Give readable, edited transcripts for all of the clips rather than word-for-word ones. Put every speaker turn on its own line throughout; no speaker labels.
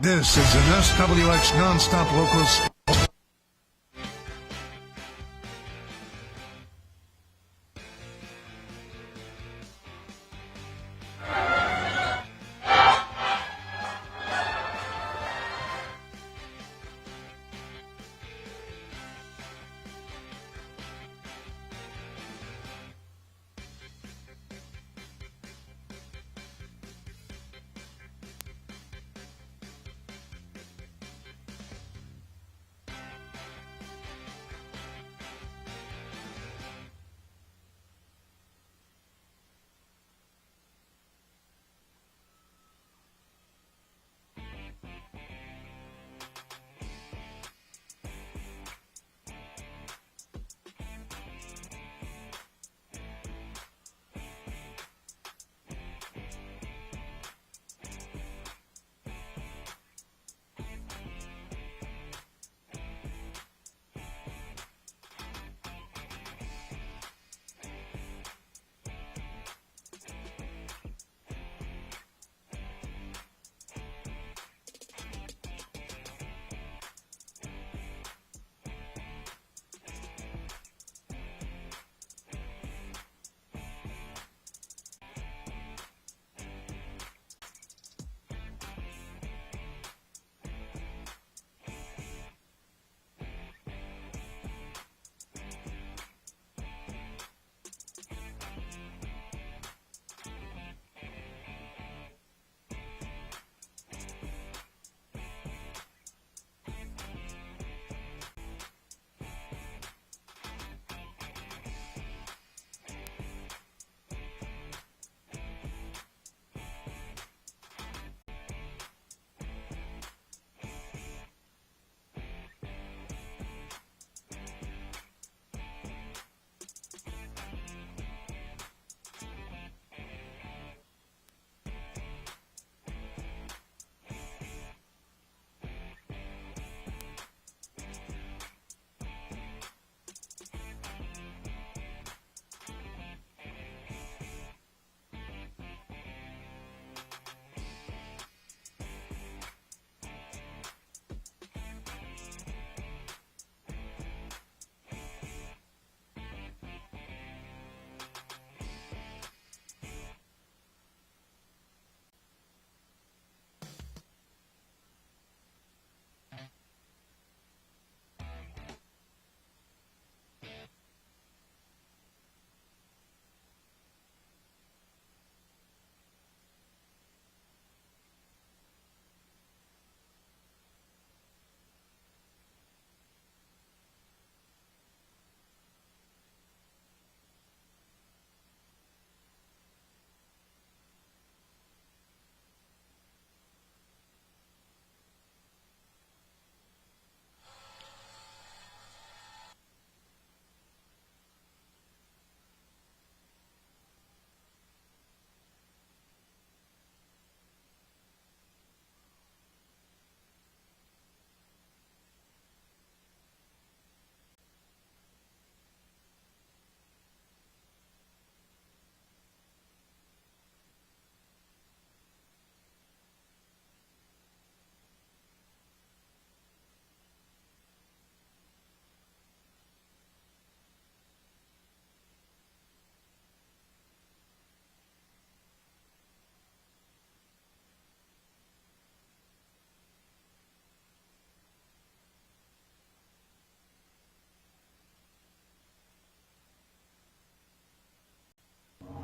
This is an SWX Nonstop Locals.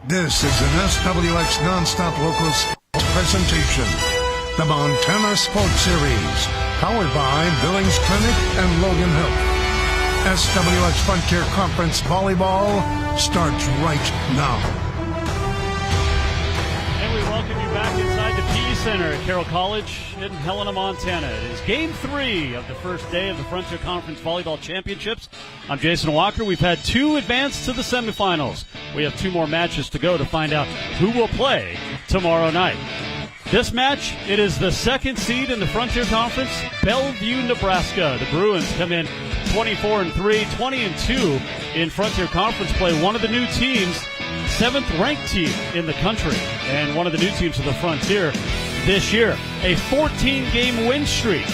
This is an SWX Nonstop Locals presentation. The Montana Sports Series, powered by Billings Clinic and Logan Health. SWX Frontier Conference Volleyball starts right now.
And we welcome you back inside the PE Center at Carroll College in Helena, Montana. It is Game 3 of the first day of the Frontier Conference Volleyball Championships. I'm Jason Walker. We've had 2 advance to the semifinals. We have 2 more matches to go to find out who will play tomorrow night. This match, it is the 2nd seed in the Frontier Conference, Bellevue, Nebraska. The Bruins come in 24-3, 20-2 in Frontier Conference play. One of the new teams, 7th ranked team in the country, and one of the new teams of the Frontier. this year. A 14-game win streak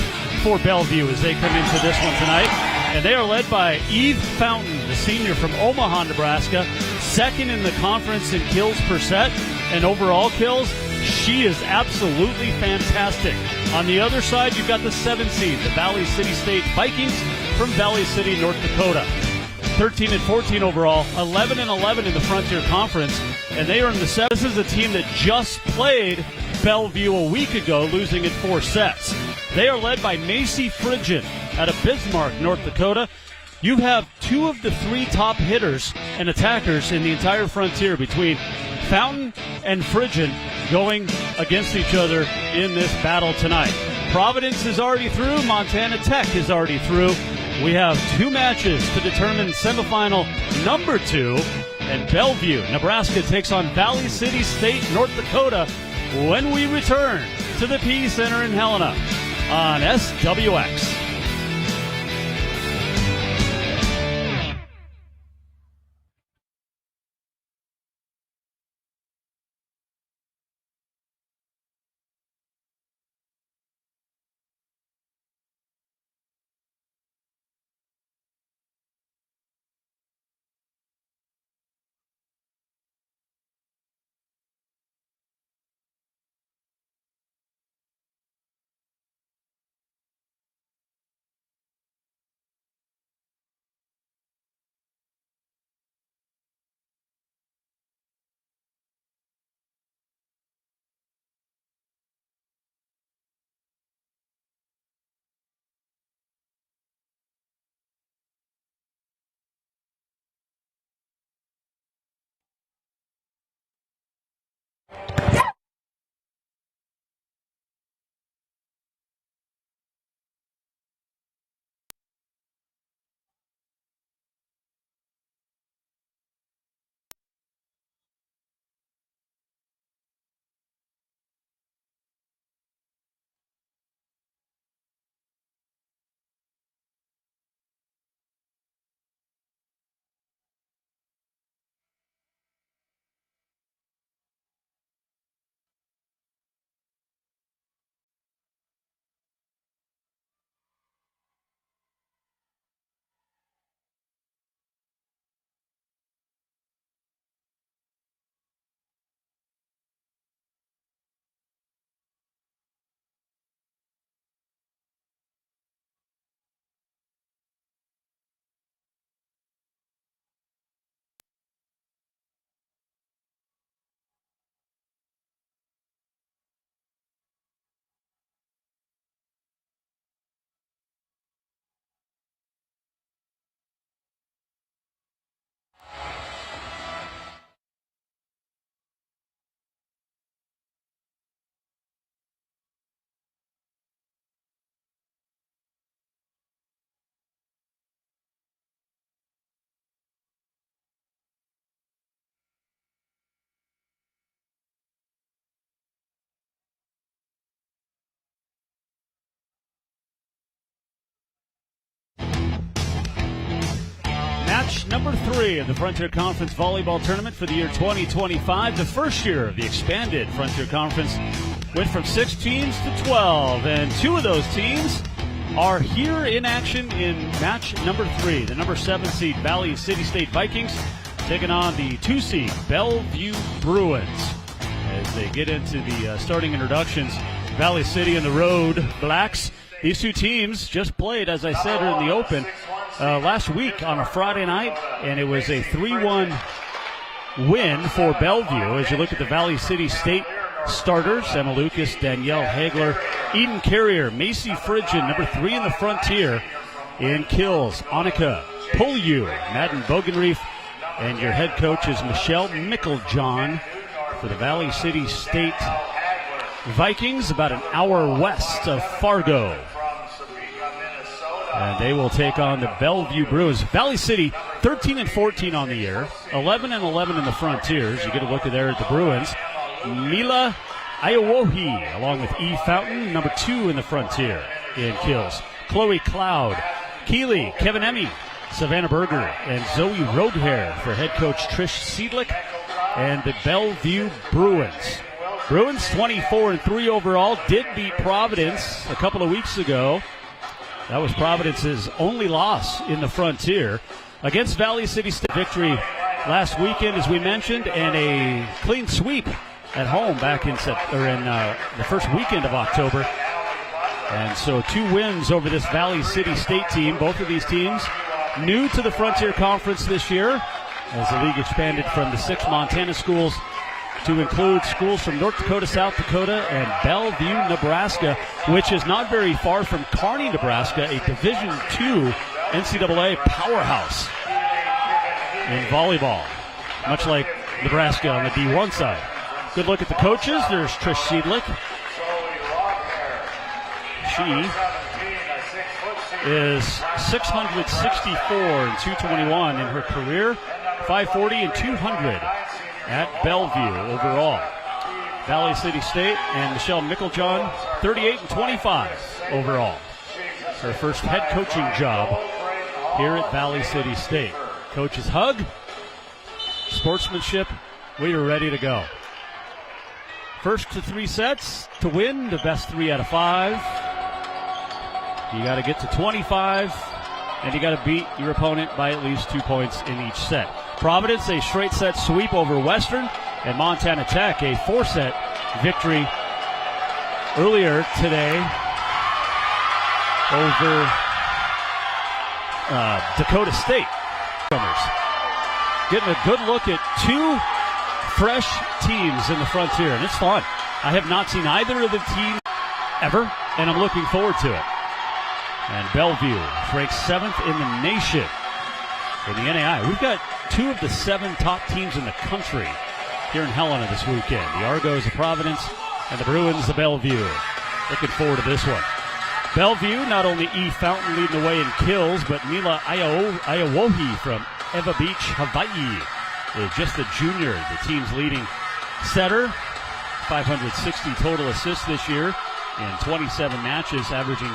for Bellevue as they come into this one tonight. And they are led by Eve Fountain, the senior from Omaha, Nebraska, second in the conference in kills per set and overall kills. She is absolutely fantastic. On the other side, you've got the 7 seed, the Valley City State Vikings from Valley City, North Dakota. 13-14 overall, 11-11 in the Frontier Conference, and they are in the 7th. This is a team that just played Bellevue a week ago, losing in 4 sets. They are led by Macy Phrygian out of Bismarck, North Dakota. You have 2 of the 3 top hitters and attackers in the entire Frontier between Fountain and Phrygian going against each other in this battle tonight. Providence is already through. Montana Tech is already through. We have 2 matches to determine semifinal number 2. And Bellevue, Nebraska takes on Valley City State, North Dakota when we return to the P Center in Helena on SWX. Match number 3 of the Frontier Conference Volleyball Tournament for the year 2025. The first year of the expanded Frontier Conference went from 6 teams to 12, and 2 of those teams are here in action in match number 3. The number 7 seed Valley City State Vikings taking on the 2 seed Bellevue Bruins. As they get into the starting introductions, Valley City and the Road Blacks. These 2 teams just played, as I said, in the Open last week on a Friday night, and it was a 3-1 win for Bellevue. As you look at the Valley City State starters, Emma Lucas, Danielle Hagler, Eden Carrier, Macy Phrygian, number 3 in the Frontier in kills, Annika Pulju, Madden Bogenreef, and your head coach is Michelle Micklejohn for the Valley City State Vikings, about an hour west of Fargo. And they will take on the Bellevue Bruins. Valley City, 13-14 on the year, 11-11 in the Frontiers. You get a look there at the Bruins. Mila Iowohi, along with E. Fountain, number 2 in the Frontier in kills. Chloe Cloud, Keeley, Kevin Emmy, Savannah Berger, and Zoe Rodehair for head coach Trish Seidlick and the Bellevue Bruins. Bruins 24-3 overall. Did beat Providence a couple of weeks ago. That was Providence's only loss in the Frontier. Against Valley City State, victory last weekend, as we mentioned, and a clean sweep at home back in the first weekend of October. And so 2 wins over this Valley City State team. Both of these teams new to the Frontier Conference this year, as the league expanded from the 6 Montana schools to include schools from North Dakota, South Dakota, and Bellevue, Nebraska, which is not very far from Kearney, Nebraska, a Division II NCAA powerhouse in volleyball, much like Nebraska on the D1 side. Good look at the coaches. There's Trish Seidlich. She is 664 and 221 in her career, 540 and 200 at Bellevue overall. Valley City State and Michelle Mickeljohn, 38 and 25 overall. Her first head coaching job here at Valley City State. Coach's hug, sportsmanship, we are ready to go. First to 3 sets to win the best 3 out of 5. You got to get to 25, and you got to beat your opponent by at least 2 points in each set. Providence, a straight set sweep over Western, and Montana Tech, a 4-set victory earlier today over Dakota State. Getting a good look at 2 fresh teams in the Frontier, and it's fun. I have not seen either of the teams ever, and I'm looking forward to it. And Bellevue ranks 7th in the nation in the NAI. We've got 2 of the 7 top teams in the country here in Helena this weekend. The Argos of Providence and the Bruins of Bellevue. Looking forward to this one. Bellevue, not only E. Fountain leading the way in kills, but Mila Iowohi from Eva Beach, Hawaii, is just a junior, the team's leading setter. 560 total assists this year in 27 matches, averaging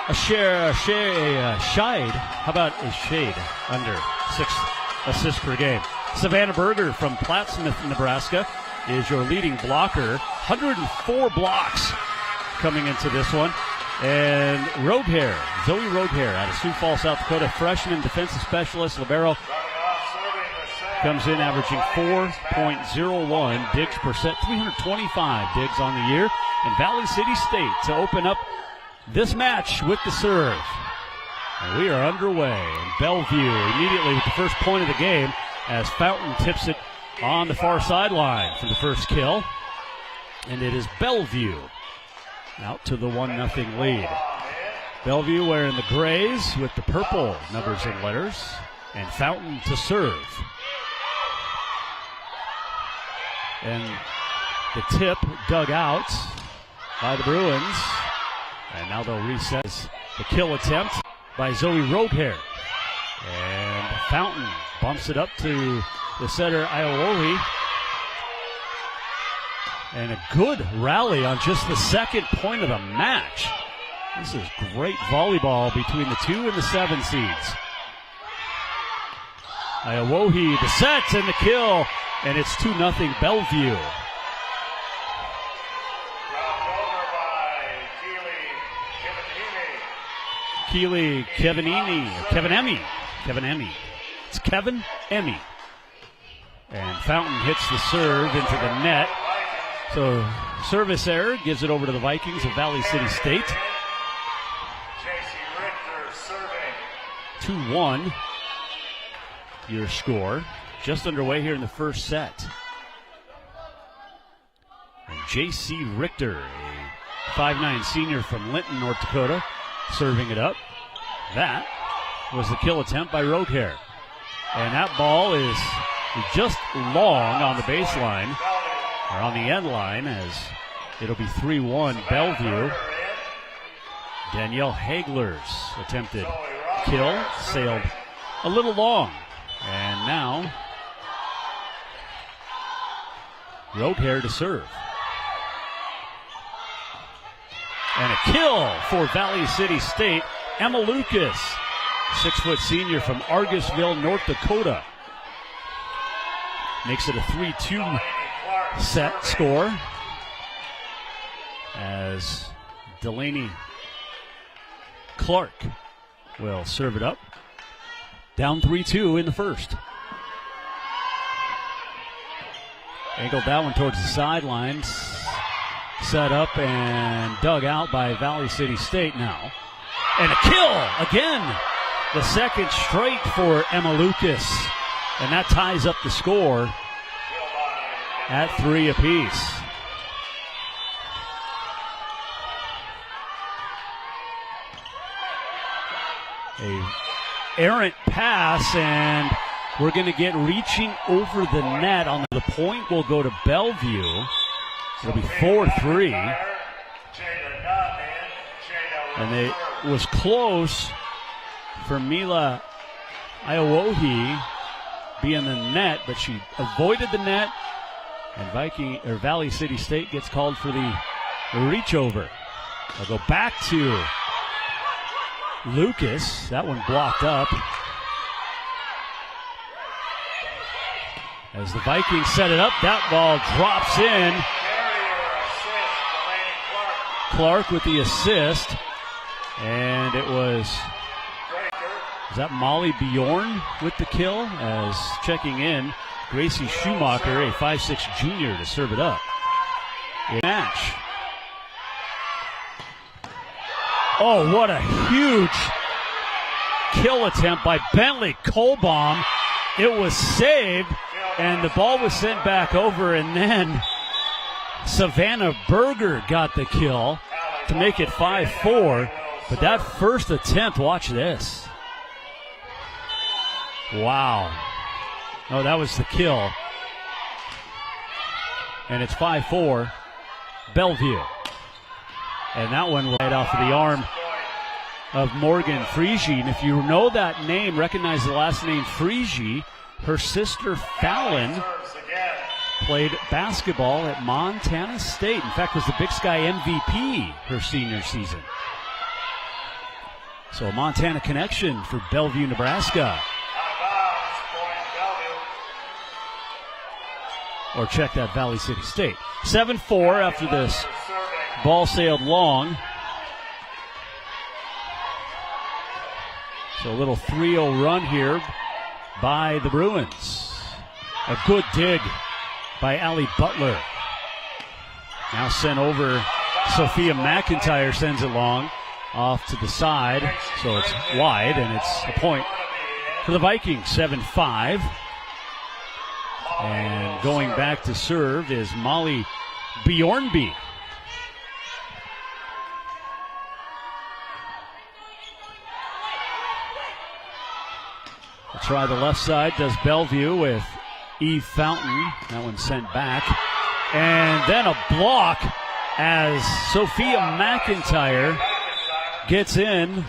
a shade. How about a shade under 6 assists per game? Savannah Berger from Plattsmouth, Nebraska, is your leading blocker. 104 blocks coming into this one. And Zoe Roadhair out of Sioux Falls, South Dakota, freshman defensive specialist, libero, comes in averaging 4.01 digs per set, 325 digs on the year. And Valley City State to open up this match with the serve. And we are underway. And Bellevue immediately with the first point of the game as Fountain tips it on the far sideline for the first kill. And it is Bellevue out to the 1-0 lead. Bellevue wearing the grays with the purple numbers and letters. And Fountain to serve. And the tip dug out by the Bruins. And now they'll reset the kill attempt by Zoe Roadhair. And Fountain bumps it up to the setter, Iowohi. And a good rally on just the second point of the match. This is great volleyball between the 2 and the 7 seeds. Iowohi, the set and the kill. And it's 2-0 Bellevue. Keely Kevinemi. It's Kevin Emmy. And Fountain hits the serve into the net. So service error gives it over to the Vikings of Valley City State. 2-1 your score. Just underway here in the first set. And J.C. Richter, a 5'9" senior from Linton, North Dakota, serving it up. That was the kill attempt by Roadhair. And that ball is just long on the baseline, or on the end line, as it'll be 3-1 Bellevue. Danielle Hagler's attempted kill sailed a little long. And now Roadhair to serve. And a kill for Valley City State. Emma Lucas, 6-foot senior from Argusville, North Dakota, makes it a 3-2 set score as Delaney Clark will serve it up. Down 3-2 in the first. Angled that one towards the sidelines. Set up and dug out by Valley City State now. And a kill again. The second straight for Emma Lucas. And that ties up the score at 3 apiece. A errant pass, and we're going to get reaching over the net. On the point will go to Bellevue. It'll be 4-3. And it was close for Mila Iowohi being the net, but she avoided the net, and Valley City State gets called for the reach over. I'll go back to Lucas. That one blocked up. As the Vikings set it up, that ball drops in. Clark with the assist. And it was that Molly Bjorn with the kill? As checking in, Gracie Schumacher, a 5'6" junior, to serve it up. A match. Oh, what a huge kill attempt by Bentley Colbaum. It was saved, and the ball was sent back over, and then Savannah Berger got the kill to make it 5-4. But that first attempt, watch this. Wow. Oh, that was the kill. And it's 5-4, Bellevue. And that one right off of the arm of Morgan Frigie. And if you know that name, recognize the last name Frigie, her sister Fallon played basketball at Montana State. In fact, was the Big Sky MVP her senior season. So a Montana connection for Bellevue, Nebraska. Or check that Valley City State. 7-4 after this ball sailed long. So a little 3-0 run here by the Bruins. A good dig by Allie Butler. Now sent over. Sophia McIntyre sends it long off to the side. So it's wide, and it's a point for the Vikings. 7-5. And going back to serve is Molly Bjornby. We'll try the left side, does Bellevue with Eve Fountain. That one sent back. And then a block as Sophia McIntyre gets in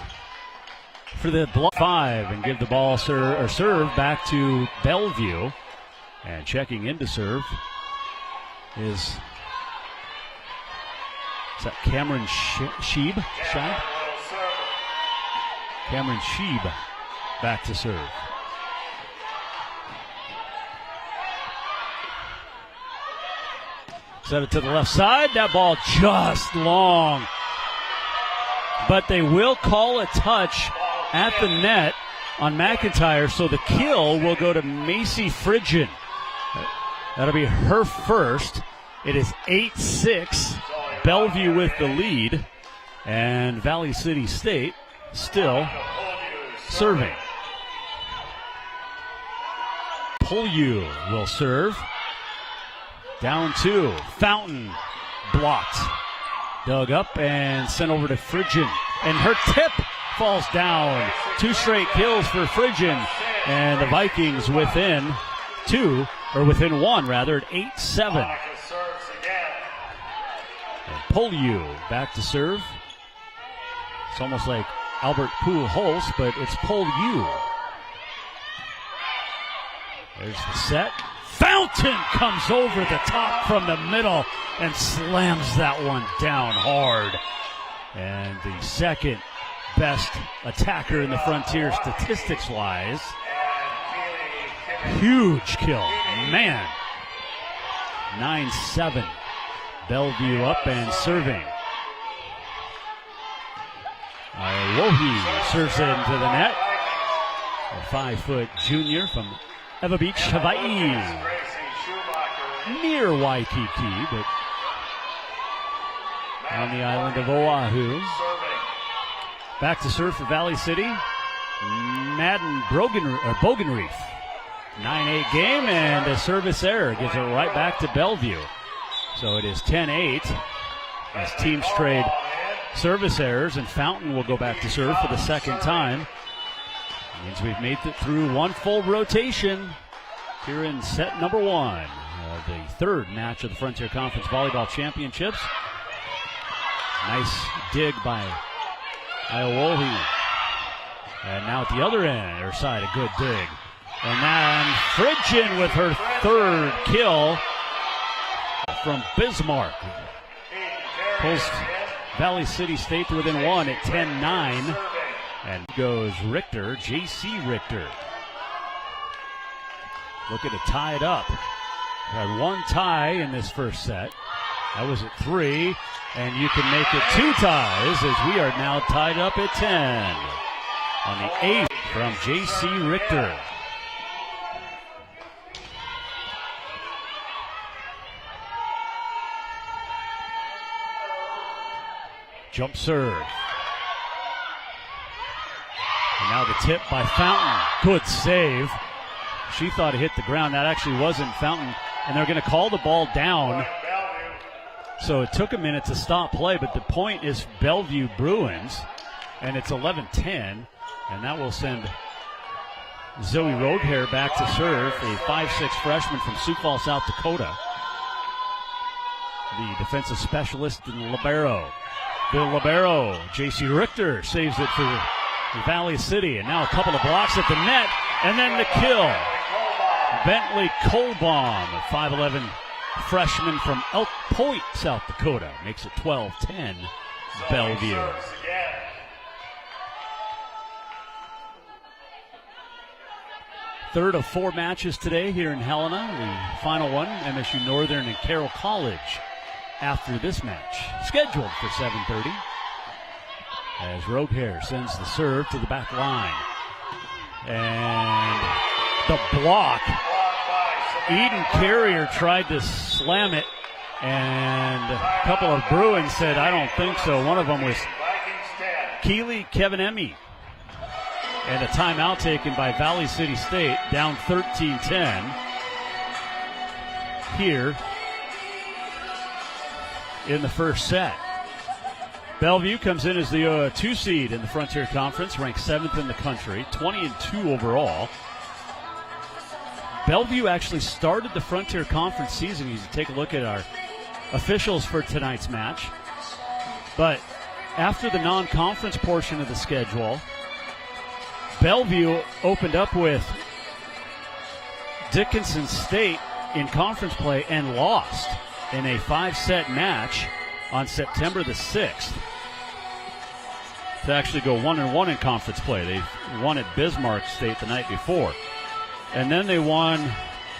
for the block 5 and give the ball serve back to Bellevue. And checking in to serve is that Cameron Sheeb? Cameron Sheeb back to serve. Set it to the left side. That ball just long. But they will call a touch at the net on McIntyre, so the kill will go to Macy Frigian. That'll be her first. It is 8-6. Bellevue with the lead. And Valley City State still serving. Polyu will serve. Down 2. Fountain blocked. Dug up and sent over to Frigian. And her tip falls down. 2 straight kills for Frigian. And the Vikings within 1 rather, at 8-7. And Polyu back to serve. It's almost like Albert Pujols, but it's Polyu. There's the set. Fountain comes over the top from the middle and slams that one down hard. And the second best attacker in the Frontier statistics-wise. Huge kill. Man. 9-7. Bellevue up and serving. Iwohi serves it into the net. A 5-foot junior from Eva Beach, Hawaii. Near Waikiki, but on the island of Oahu. Back to serve for Valley City. Madden Bogenreef. 9-8 game, and a service error gives it right back to Bellevue. So it is 10-8 as teams trade service errors, and Fountain will go back to serve for the second time. That means we've made it through one full rotation here in set number one of the third match of the Frontier Conference Volleyball Championships. Nice dig by Iwohi. And now at the other end, or side, a good dig. And then Fridgen with her third kill from Bismarck. Pulls Valley City State to within one at 10-9. And goes Richter, J.C. Richter. Looking to tie it up. Had one tie in this first set. That was at 3. And you can make it 2 ties as we are now tied up at 10. On the 8th from J.C. Richter. Jump serve. And now the tip by Fountain. Good save. She thought it hit the ground. That actually wasn't Fountain. And they're going to call the ball down. So it took a minute to stop play, but the point is Bellevue Bruins. And it's 11-10. And that will send Zoe Rodehair back to serve, a 5'6" freshman from Sioux Falls, South Dakota. The defensive specialist in libero. The libero, J.C. Richter, saves it for Valley City. And now a couple of blocks at the net, and then the kill. Bentley Colbaum, a 5'11" freshman from Elk Point, South Dakota. Makes it 12-10, Bellevue. Third of 4 matches today here in Helena. The final one, MSU Northern and Carroll College after this match. Scheduled for 7:30. As Rodehair sends the serve to the back line. And the block. Eden Carrier tried to slam it, and a couple of Bruins said, I don't think so. One of them was Keely Kevinemi. And a timeout taken by Valley City State, down 13-10 here in the first set. Bellevue comes in as the 2 seed in the Frontier Conference, ranked 7th in the country, 20-2 overall. Bellevue actually started the Frontier Conference season. You can take a look at our officials for tonight's match. But after the non-conference portion of the schedule, Bellevue opened up with Dickinson State in conference play and lost in a 5-set match on September the 6th to actually go 1-1 in conference play. They won at Bismarck State the night before. And then they won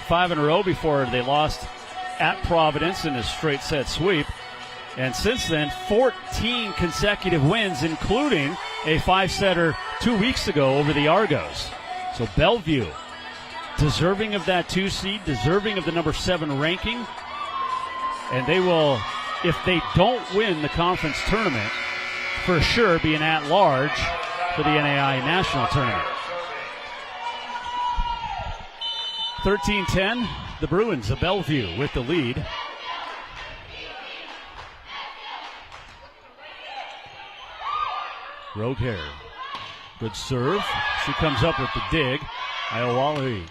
5 in a row before they lost at Providence in a straight set sweep. And since then, 14 consecutive wins, including a 5-setter 2 weeks ago over the Argos. So Bellevue, deserving of that 2 seed, deserving of the number 7 ranking. And they will, if they don't win the conference tournament, for sure be an at-large for the NAI National Tournament. 13-10, the Bruins of Bellevue with the lead. Rodehair, good serve. She comes up with the dig. Iwohi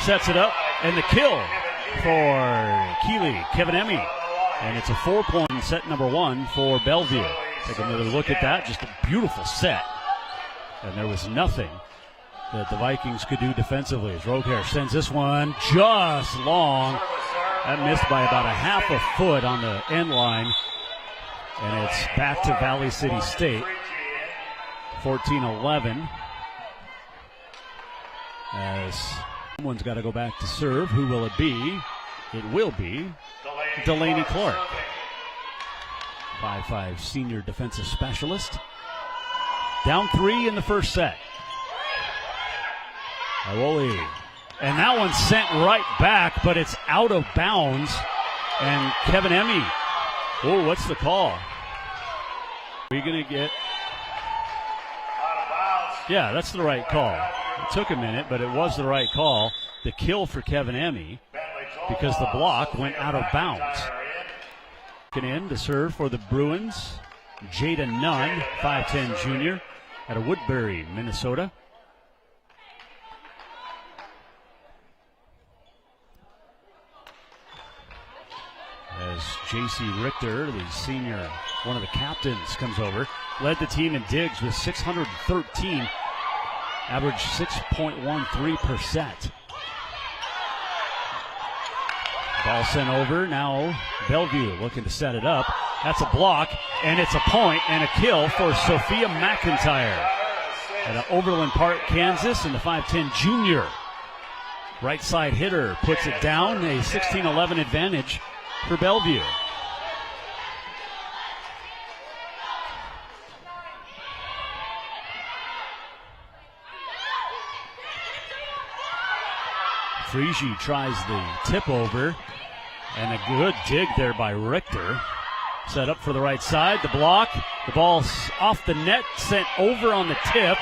sets it up, and the kill for Keely Kevinemi. And it's a 4-point set number 1 for Bellevue. Take another look at that. Just a beautiful set. And there was nothing that the Vikings could do defensively as Rodehair sends this one just long. That missed by about a half a foot on the end line. And it's back to Valley City State. 14-11. As Someone's got to go back to serve. Who will it be? It will be Delaney Clark. 5'5" senior defensive specialist. Down 3 in the first set. Iwoli. And that one's sent right back, but it's out of bounds. And Kevin Emmy. Oh, what's the call? Are you going to get? Yeah, that's the right call. It took a minute, but it was the right call. The kill for Kevin Emmy because the block went out of bounds. In to serve for the Bruins, Jada Nunn, 5'10" junior out of Woodbury, Minnesota. As J.C. Richter, the senior, one of the captains, comes over, led the team in digs with 613, averaged 6.13%. Ball sent over. Now Bellevue looking to set it up. That's a block, and it's a point and a kill for Sophia McIntyre at Overland Park, Kansas, and the 5'10" junior. Right side hitter puts it down. A 16-11 advantage for Bellevue. Frigi tries the tip over, and a good dig there by Richter. Set up for the right side, the block. The ball's off the net, sent over on the tip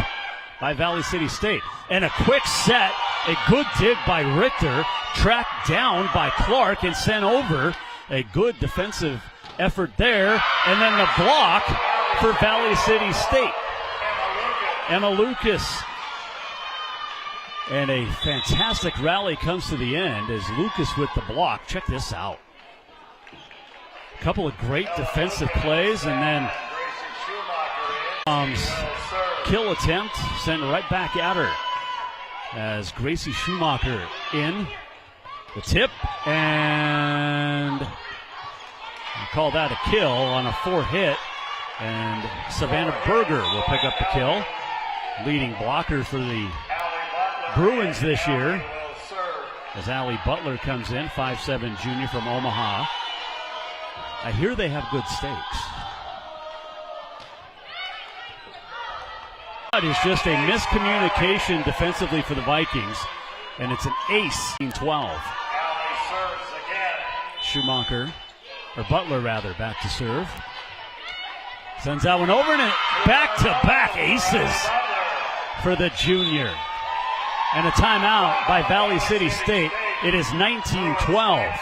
by Valley City State. And a quick set, a good dig by Richter, tracked down by Clark and sent over. A good defensive effort there. And then the block for Valley City State. Emma Lucas. And a fantastic rally comes to the end as Lucas with the block. Check this out. A couple of great defensive plays, and then kill attempt sent right back at her as Gracie Schumacher in the tip, and we call that a kill on a 4-hit, and Savannah Berger will pick up the kill. Leading blocker for the Bruins this year as Allie Butler comes in, 5'7" junior from Omaha. I hear they have good steaks. It is just a miscommunication defensively for the Vikings, and it's an ace in 12. Schumacher, or Butler rather, back to serve. Sends that one over, and back-to-back aces for the junior. And a timeout by Valley City State. It is 19-12.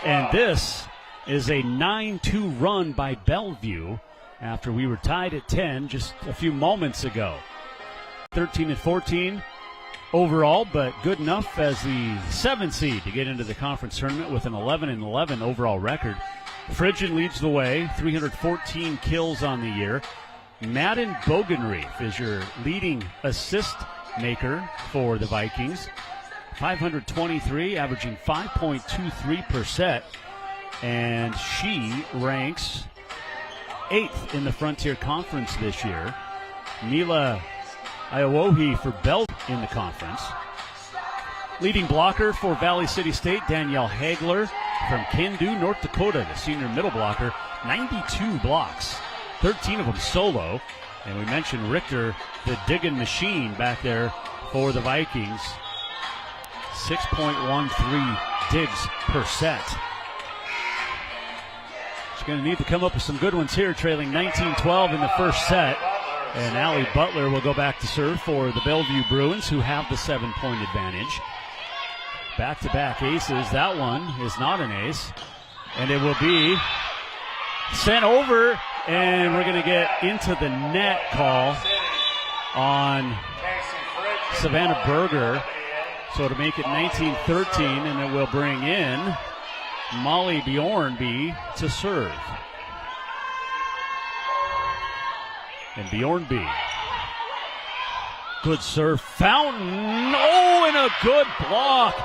And this is a 9-2 run by Bellevue after we were tied at 10 just a few moments ago. 13-14 overall, but good enough as the 7th seed to get into the conference tournament with an 11-11 overall record. Phrygian leads the way, 314 kills on the year. Madden Bogenreef is your leading assist maker for the Vikings. 523, averaging 5.23%. And she ranks 8th in the Frontier Conference this year. Mila Iowohi for Bell in the conference. Leading blocker for Valley City State, Danielle Hagler from Kindu, North Dakota, the senior middle blocker. 92 blocks, 13 of them solo. And we mentioned Richter, the digging machine back there for the Vikings. 6.13 digs per set. She's going to need to come up with some good ones here, trailing 19-12 in the first set. And Allie Butler will go back to serve for the Bellevue Bruins, who have the 7-point advantage. Back-to-back aces. That one is not an ace. And it will be sent over, and we're going to get into the net call on Savannah Berger. So to make it 19-13, and it will bring in Molly Bjornby to serve. And Bjornby. Good serve. Fountain. Oh, and a good block.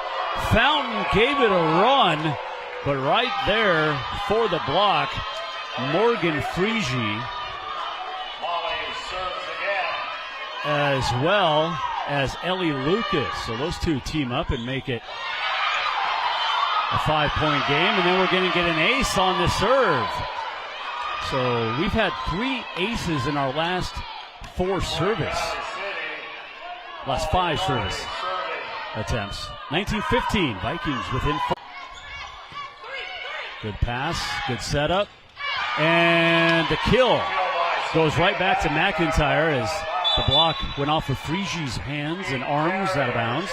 Fountain gave it a run. But right there for the block, Morgan Frigi as well. as Ellie Lucas. So those two team up and make it a 5-point game, and then we're going to get an ace on the serve. So we've had 3 aces in our last 5 service attempts. 19-15, Vikings within 4. Good pass, good setup, and the kill goes right back to McIntyre as the block went off of Frigi's hands and arms out of bounds.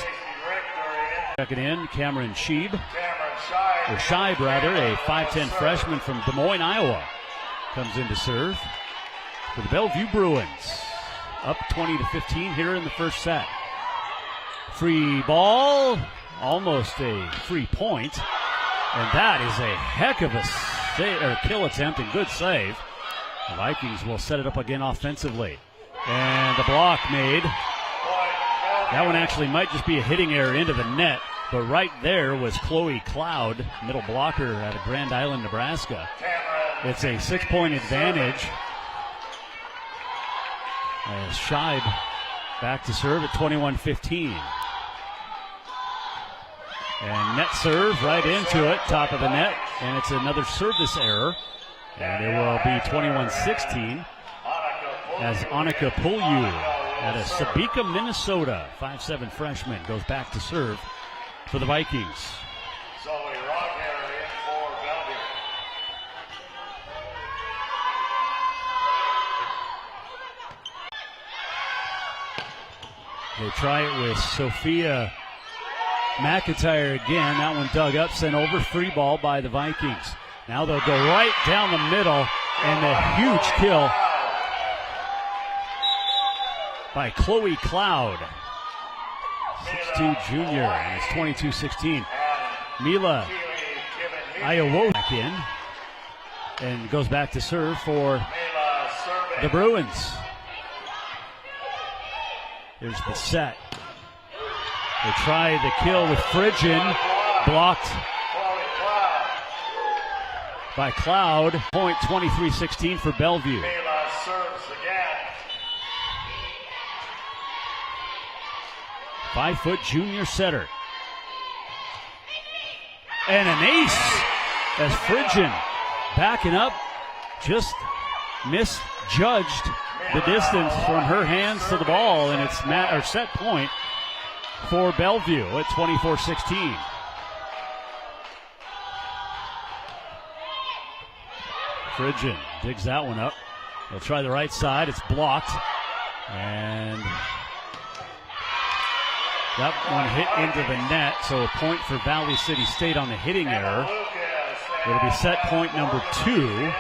Checking in, Cameron Scheib, or Scheib rather, a 5'10 freshman from Des Moines, Iowa, comes in to serve for the Bellevue Bruins. Up 20-15 here in the first set. Free ball, almost a free point, and that is a heck of a kill attempt and good save. The Vikings will set it up again offensively, and the block made. That one actually might just be a hitting error into the net, but right there was Chloe Cloud, middle blocker out of Grand Island, Nebraska. It's a 6-point advantage as Scheib back to serve at 21-15. And net serve right into it, top of the net, and it's another service error. And it will be 21-16 as Annika Pulju out of Sabika, Minnesota, 5'7 freshman, goes back to serve for the Vikings. They try it with Sophia McIntyre again. That one dug up, sent over, free ball by the Vikings. Now they'll go right down the middle, and a huge kill by Chloe Cloud. 6'2 junior, and it's 22-16. Mila Iowa back in and goes back to serve for the Bruins. Here's the set. They try the kill with Frigian, blocked by Cloud. Point 23-16 for Bellevue. 5-foot junior setter. And an ace as Frigian backing up, just misjudged the distance from her hands to the ball, and it's set point for Bellevue at 24-16. Frigian digs that one up. They'll try the right side. It's blocked. And that one hit into the net, so a point for Valley City State on the hitting error. It'll be set point number 2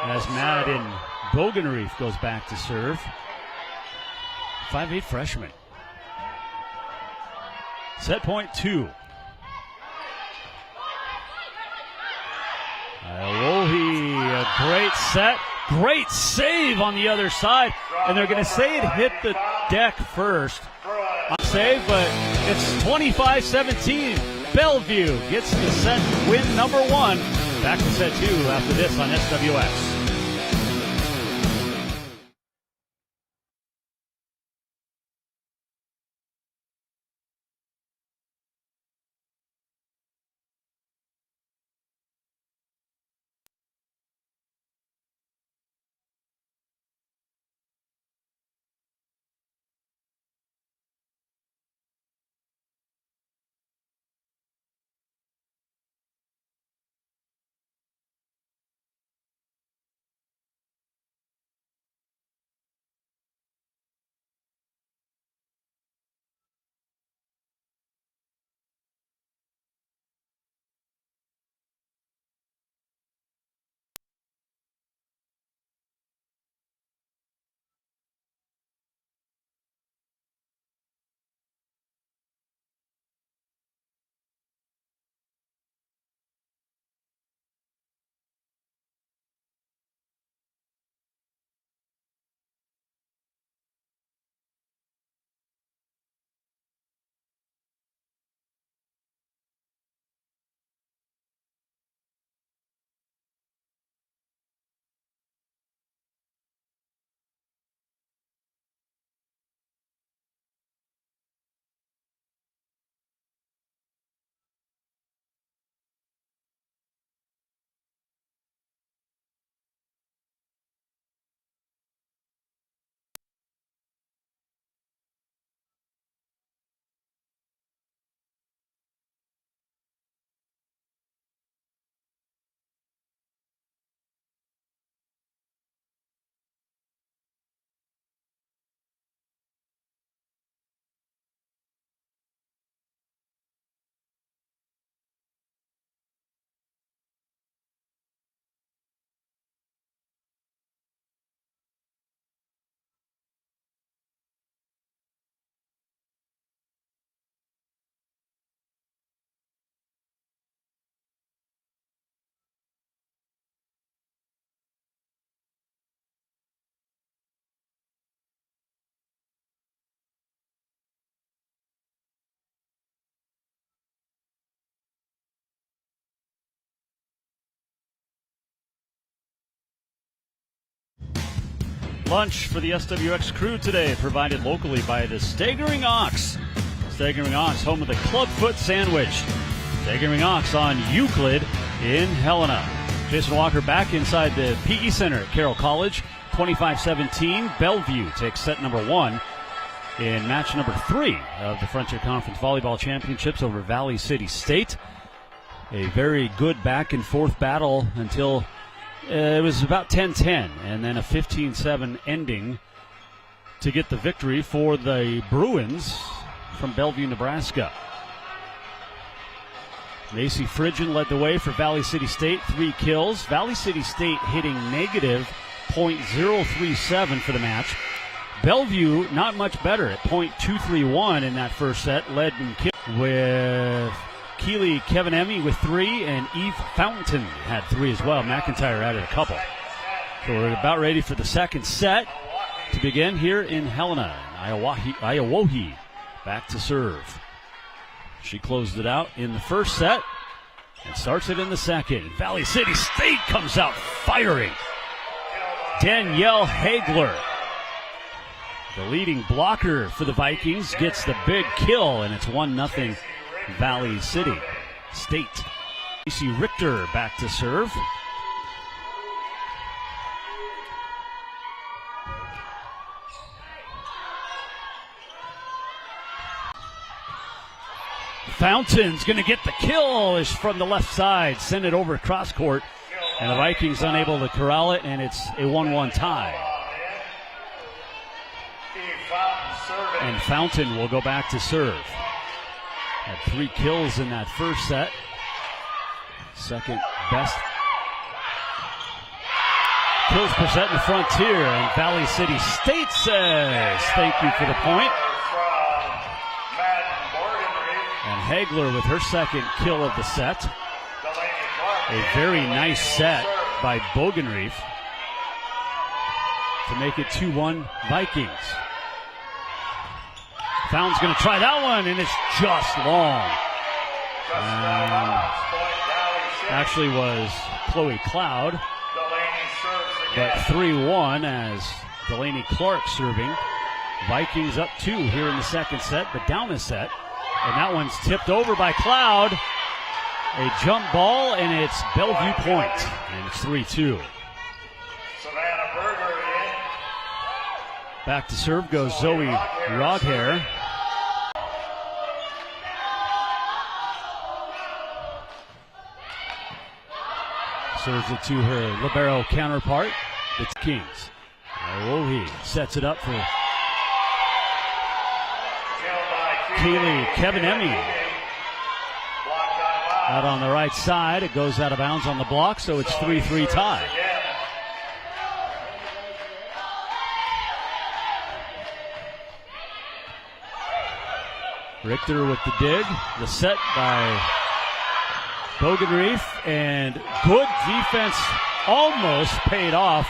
as Madden Bogenreef goes back to serve. 5'8 freshman. Set point 2. Alohi, a great set. Great save on the other side. And they're going to say it hit the deck first. Save, but it's 25-17. Bellevue gets the set win number 1. Back to set 2 after this on SWX. Lunch for the SWX crew today, provided locally by the Staggering Ox. Staggering Ox, home of the Clubfoot Sandwich. Staggering Ox on Euclid in Helena. Jason Walker back inside the PE Center at Carroll College. 25-17, Bellevue takes set number 1 in match number 3 of the Frontier Conference Volleyball Championships over Valley City State. A very good back and forth battle until it was about 10-10, and then a 15-7 ending to get the victory for the Bruins from Bellevue, Nebraska. Macy Fridgen led the way for Valley City State, 3 kills. Valley City State hitting negative .037 for the match. Bellevue not much better at .231 in that first set, led in kills with Keely Kevinemi with 3, and Eve Fountain had 3 as well. McIntyre added a couple. So we're about ready for the second set to begin here in Helena. Iowahi back to serve. She closed it out in the first set and starts it in the second. Valley City State comes out firing. Danielle Hagler, the leading blocker for the Vikings, gets the big kill, and it's 1-0 Valley City State. Casey Richter back to serve. Fountain's going to get the kill is from the left side. Send it over cross court. And the Vikings unable to corral it, and it's a 1-1 tie. And Fountain will go back to serve. Had 3 kills in that first set. Second best kills per set in the Frontier. And Valley City State says thank you for the point. And Hagler with her second kill of the set. A very nice set by Bogenreef to make it 2-1 Vikings. Fountain's going to try that one, and it's just long. Actually was Chloe Cloud, but 3-1 as Delaney Clark serving. Vikings up 2 here in the second set, but down a set. And that one's tipped over by Cloud. A jump ball, and it's Bellevue point. And it's 3-2. Back to serve goes Zoe Roghair. Serves it to her libero counterpart, the Kings. Iowahi sets it up for Keely Kevinemi. Out on the right side, it goes out of bounds on the block, so it's 3-3 tie. Richter with the dig, the set by Bogenreef, and good defense almost paid off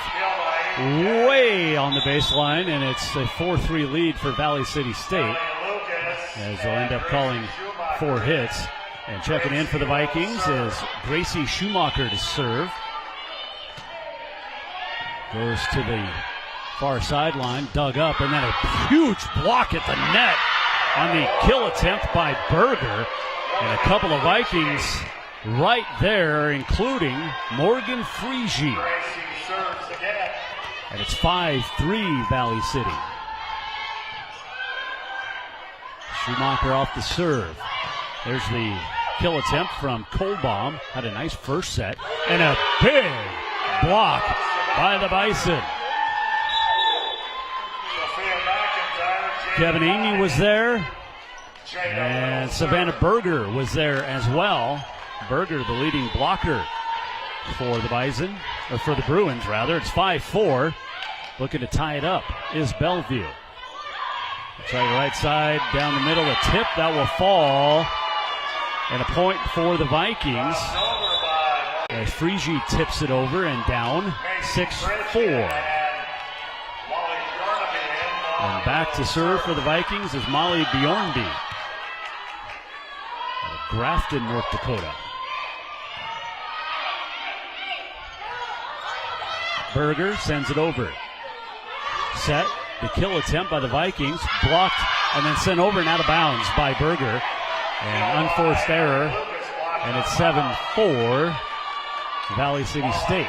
way on the baseline, and it's a 4-3 lead for Valley City State, as they'll end up calling 4 hits. And checking in for the Vikings is Gracie Schumacher to serve. Goes to the far sideline, dug up, and then a huge block at the net on the kill attempt by Berger. And a couple of Vikings right there, including Morgan Frigie. And it's 5-3 Valley City. Schumacher off the serve. There's the kill attempt from Kohlbaum. Had a nice first set. And a big block by the Bison. Kevin Amy was there. And Savannah Berger was there as well. Berger, the leading blocker for the Bison, or for the Bruins, rather. It's 5-4. Looking to tie it up is Bellevue. Try the right side, down the middle, a tip that will fall. And a point for the Vikings as Frigie tips it over and down 6-4. And back to serve for the Vikings is Molly Bjornby of Grafton, North Dakota. Berger sends it over. set. The kill attempt by the Vikings, blocked and then sent over and out of bounds by Berger. An unforced error, and it's 7-4 Valley City State.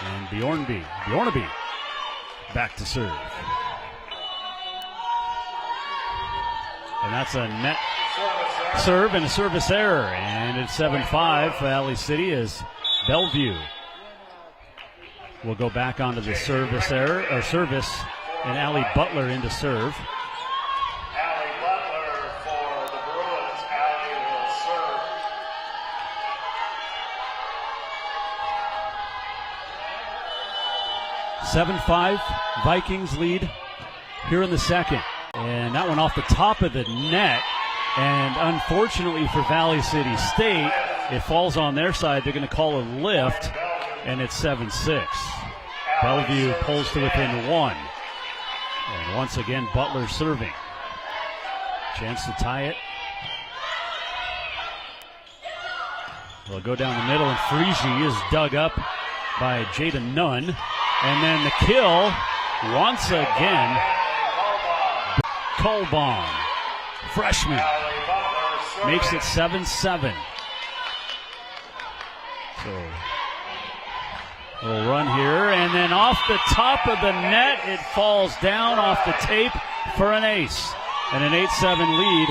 And Bjornaby back to serve. And that's a net serve and a service error. And it's 7-5 Valley City as Bellevue will go back onto the service error, or service, and Allie Butler into serve.
Allie Butler for the Bruins. Allie will serve.
Seven-5 Vikings lead here in the second. And that one off the top of the net. And unfortunately for Valley City State, it falls on their side. They're going to call a lift, and it's 7-6. Bellevue pulls to within one. And once again, Butler serving. Chance to tie it. They'll go down the middle, and Friese is dug up by Jada Nunn. And then the kill, once again, Colbaum, freshman, makes it 7-7. So, a little run here, and then off the top of the net, it falls down off the tape for an ace. And an 8-7 lead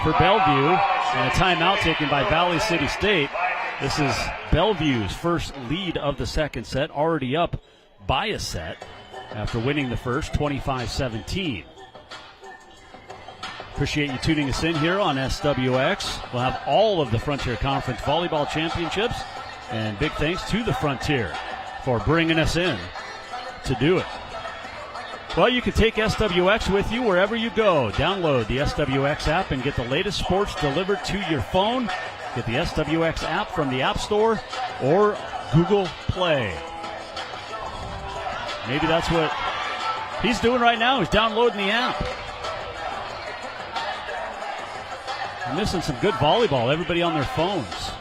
for Bellevue, and a timeout taken by Valley City State. This is Bellevue's first lead of the second set, already up by a set after winning the first 25-17. Appreciate you tuning us in here on SWX. We'll have all of the Frontier Conference Volleyball Championships, and big thanks to the Frontier for bringing us in to do it. Well, you can take SWX with you wherever you go. Download the SWX app and get the latest sports delivered to your phone. Get the SWX app from the App Store or Google Play. Maybe that's what he's doing right now. He's downloading the app. I'm missing some good volleyball. Everybody on their phones.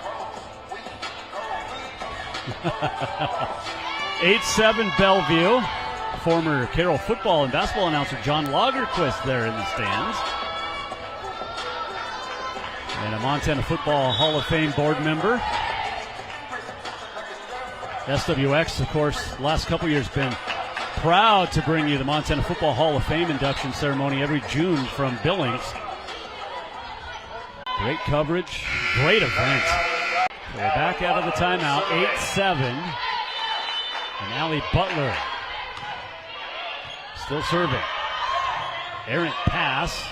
8-7 Bellevue. Former Carroll football and basketball announcer John Lagerquist there in the stands. And a Montana Football Hall of Fame board member. SWX, of course, last couple years been proud to bring you the Montana Football Hall of Fame induction ceremony every June from Billings. Great coverage, great event. So we're back out of the timeout, 8-7. And Allie Butler still serving. Errant pass.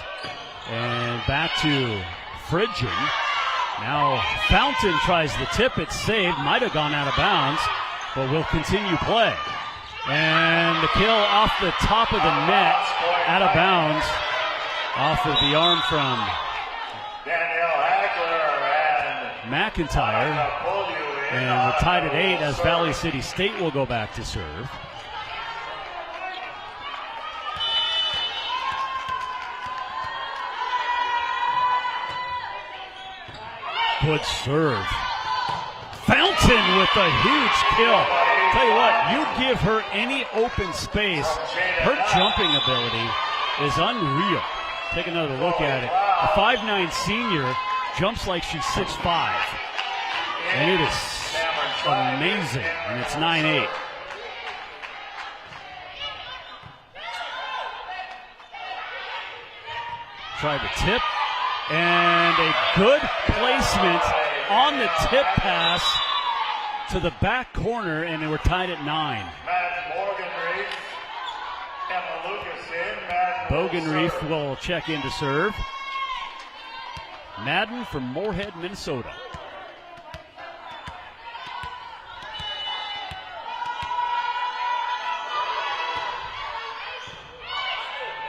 And back to Fridgen. Now Fountain tries the tip. It's saved. Might have gone out of bounds, but will continue play. And the kill off the top of the net, out of bounds, off of the arm from McIntyre. And we're tied at 8 as Valley City State will go back to serve. Good serve. Fountain with a huge kill. Tell you what, you give her any open space, her jumping ability is unreal. Take another look at it. A 5'9" senior jumps like she's 6'5". And it is amazing. And it's 9-8. Try the tip. And a good placement on the tip pass to the back corner, and we're tied at 9. Bogenreef will check in to serve. Madden from Moorhead, Minnesota.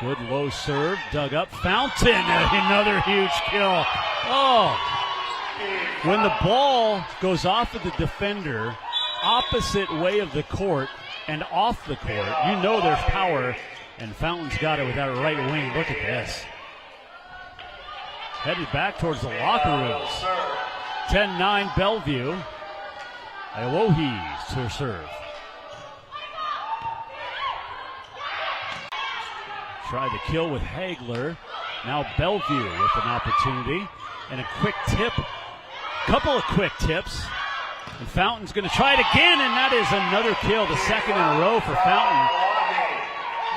Good low serve, dug up. Fountain, another huge kill. Oh, when the ball goes off of the defender, opposite way of the court and off the court, you know there's power, and Fountain's got it with that right wing. Look at this. Headed back towards the locker rooms. 10-9 Bellevue. Iwohi to serve. Tried to kill with Hagler. Now Bellevue with an opportunity. And a quick tip. Couple of quick tips. And Fountain's going to try it again, and that is another kill, the second in a row for Fountain.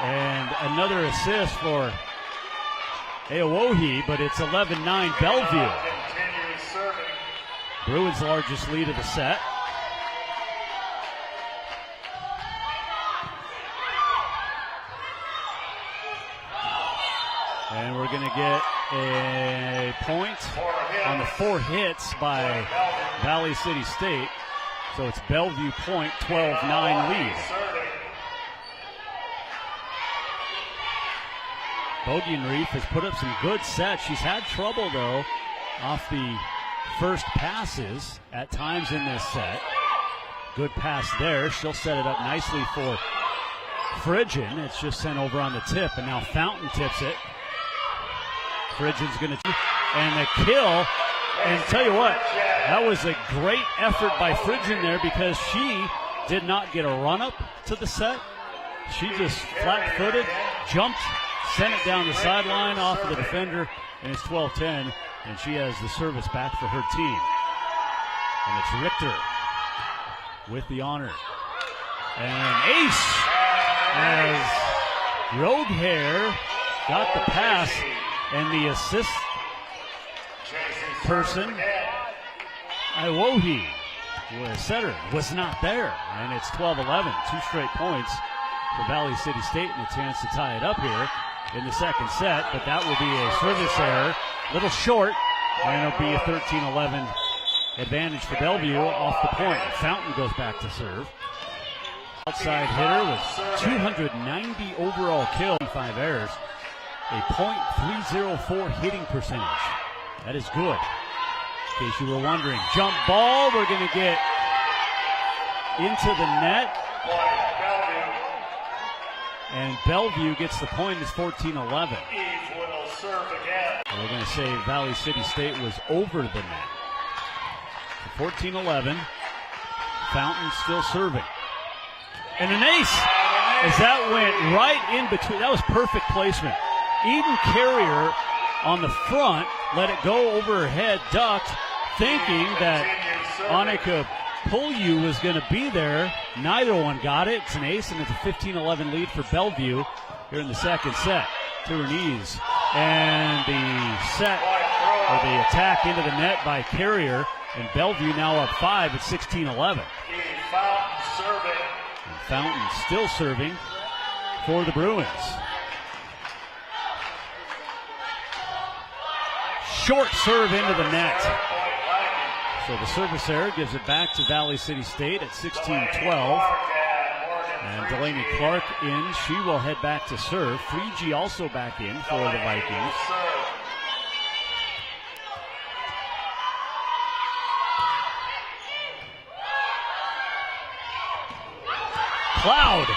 And another assist for Aowohi, but it's 11-9 Bellevue. Bruins' largest lead of the set. And we're going to get a point on the 4 hits by Valley City State. So it's Bellevue point, 12-9 lead. Bogey-Reef has put up some good sets. She's had trouble, though, off the first passes at times in this set. Good pass there. She'll set it up nicely for Phrygian. It's just sent over on the tip, and now Fountain tips it. Phrygian's going to, and the kill. And tell you what, that was a great effort by Phrygian there because she did not get a run-up to the set. She just flat-footed, jumped, sent it down the sideline off of the defender, and it's 12-10, and she has the service back for her team. And it's Richter with the honor. And ace as Roguehair got the pass, and the assist person, Aowohi, setter, was not there. And it's 12-11, 2 straight points for Valley City State and a chance to tie it up here in the second set. But that will be a service error, little short, and it'll be a 13-11 advantage for Bellevue off the point. Fountain goes back to serve. Outside hitter with 290 overall kills, 5 errors, a .304 hitting percentage. That is good. In case you were wondering. Jump ball, we're going to get into the net. And Bellevue gets the point. It's 14-11. We're going to say Valley City State was over the net. 14-11. Fountain still serving. And an ace as that went right in between. That was perfect placement. Eden Carrier on the front, let it go over her head, ducked, thinking that Annika Pulyu was going to be there. Neither one got it. It's an ace, and it's a 15-11 lead for Bellevue here in the second set. To her knees. And the set, or the attack into the net by Carrier, and Bellevue now up 5 at 16-11. And Fountain still serving for the Bruins. Short serve into the net. So the service error gives it back to Valley City State at 16-12. And Delaney Clark in. She will head back to serve. Frigi also back in for the Vikings. Cloud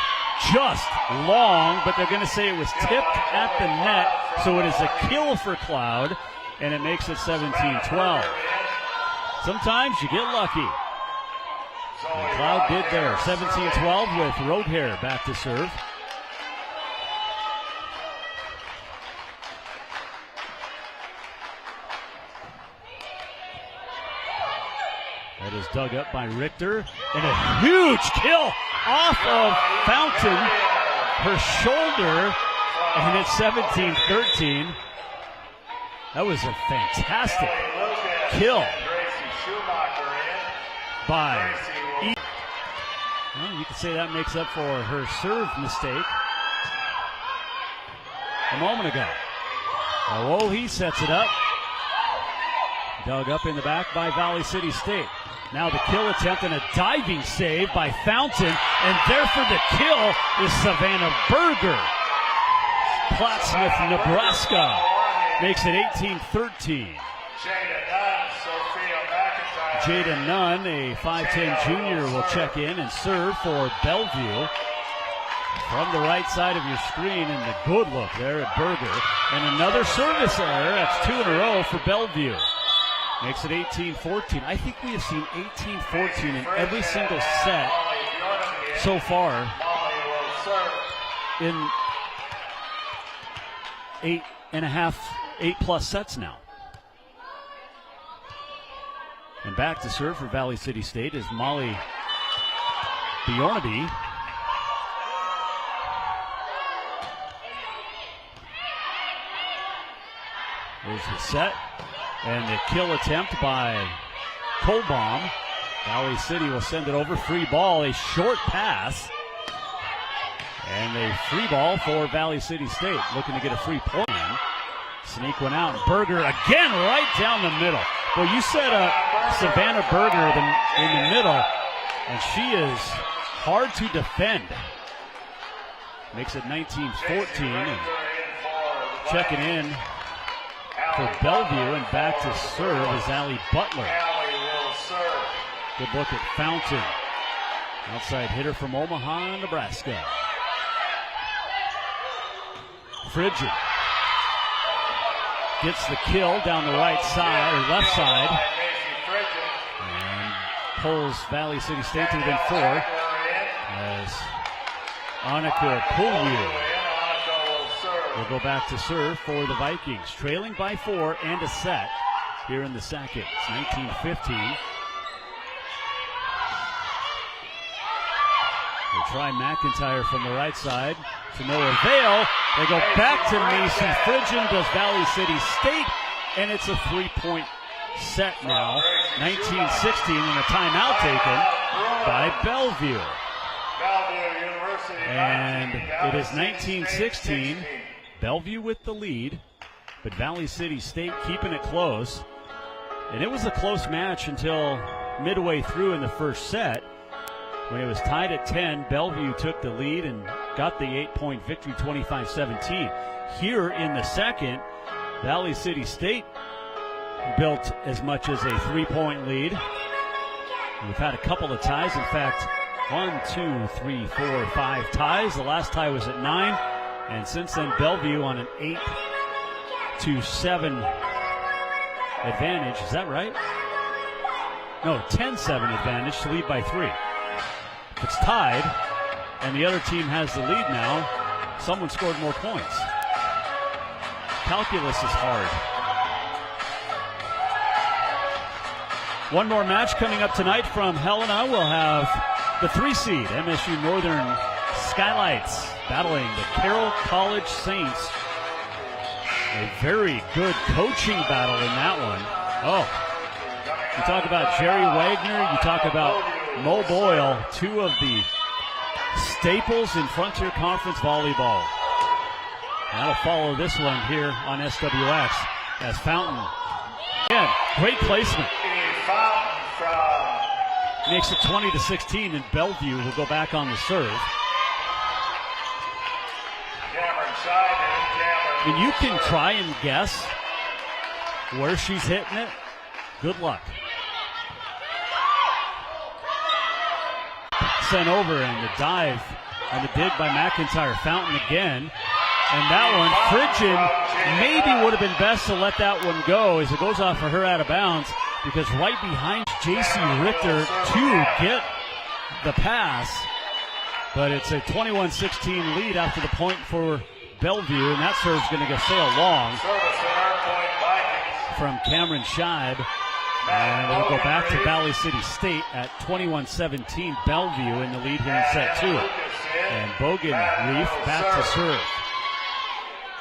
just long, but they're going to say it was tipped at the net. So it is a kill for Cloud. And it makes it 17-12. Sometimes you get lucky. And Cloud did there. 17-12 with Roadhair back to serve. That is dug up by Richter. And a huge kill off of Fountain. Her shoulder. And it's 17-13. That was a fantastic kill by E. Well, you could say that makes up for her serve mistake a moment ago. Aowohi sets it up. Dug up in the back by Valley City State. Now the kill attempt and a diving save by Fountain. And there for the kill is Savannah Berger. Plattsmouth, Nebraska. Makes it 18-13. Jada Nunn, a 5'10 junior, will check in and serve for Bellevue. From the right side of your screen, and the good look there at Berger. And another service error. That's 2 in a row for Bellevue. Makes it 18-14. I think we have seen 18-14 in every single set so far in 8+ sets now. And back to serve for Valley City State is Molly Bjornaby. There's the set. And the kill attempt by Colbaum. Valley City will send it over. Free ball, a short pass. And a free ball for Valley City State. Looking to get a free point. Sneak one out. Berger again right down the middle. Well, you said Savannah Berger in the middle, and she is hard to defend. Makes it 19-14. And checking in for Bellevue, and back to serve is Allie Butler. Good look at Fountain. Outside hitter from Omaha, Nebraska. Frigid gets the kill down the right side, or left side, and pulls Valley City State to within 4 as Annika Pulju will go back to serve for the Vikings, trailing by 4 and a set here in the second. It's 19-15. They try McIntyre from the right side to no avail. They go back to Macy Frigid, does Valley City State, and it's a 3-point set now. 19-16, and a timeout taken by Bellevue. And it is 19-16. Bellevue with the lead, but Valley City State keeping it close. And it was a close match until midway through in the first set. When it was tied at 10, Bellevue took the lead and got the 8-point victory, 25-17. Here in the second, Valley City State built as much as a 3-point lead. We've had a couple of ties. In fact, 1, 2, 3, 4, 5 ties. The last tie was at 9. And since then, Bellevue on an 8-7 advantage. Is that right? No, 10-7 advantage to lead by 3. If it's tied and the other team has the lead now, someone scored more points. Calculus is hard. One more match coming up tonight from Helena. We'll have the 3 seed MSU Northern Skylights battling the Carroll College Saints. A very good coaching battle in that one. Oh, you talk about Jerry Wagner, you talk about Mo Boyle, 2 of the staples in Frontier Conference volleyball. That'll follow this one here on SWX as Fountain. Again, great placement. Makes it 20-16, and Bellevue will go back on the serve. And you can try and guess where she's hitting it. Good luck. Sent over, and the dive and the dig by McIntyre. Fountain again. And that one, Frigid maybe would have been best to let that one go as it goes off for her out of bounds, because right behind J.C. Richter to get the pass. But it's a 21-16 lead after the point for Bellevue, and that serve's going to sail long from Cameron Scheib. And we'll go back to Valley City State at 21-17. Bellevue in the lead here in set 2. And Bogan Reef back to serve.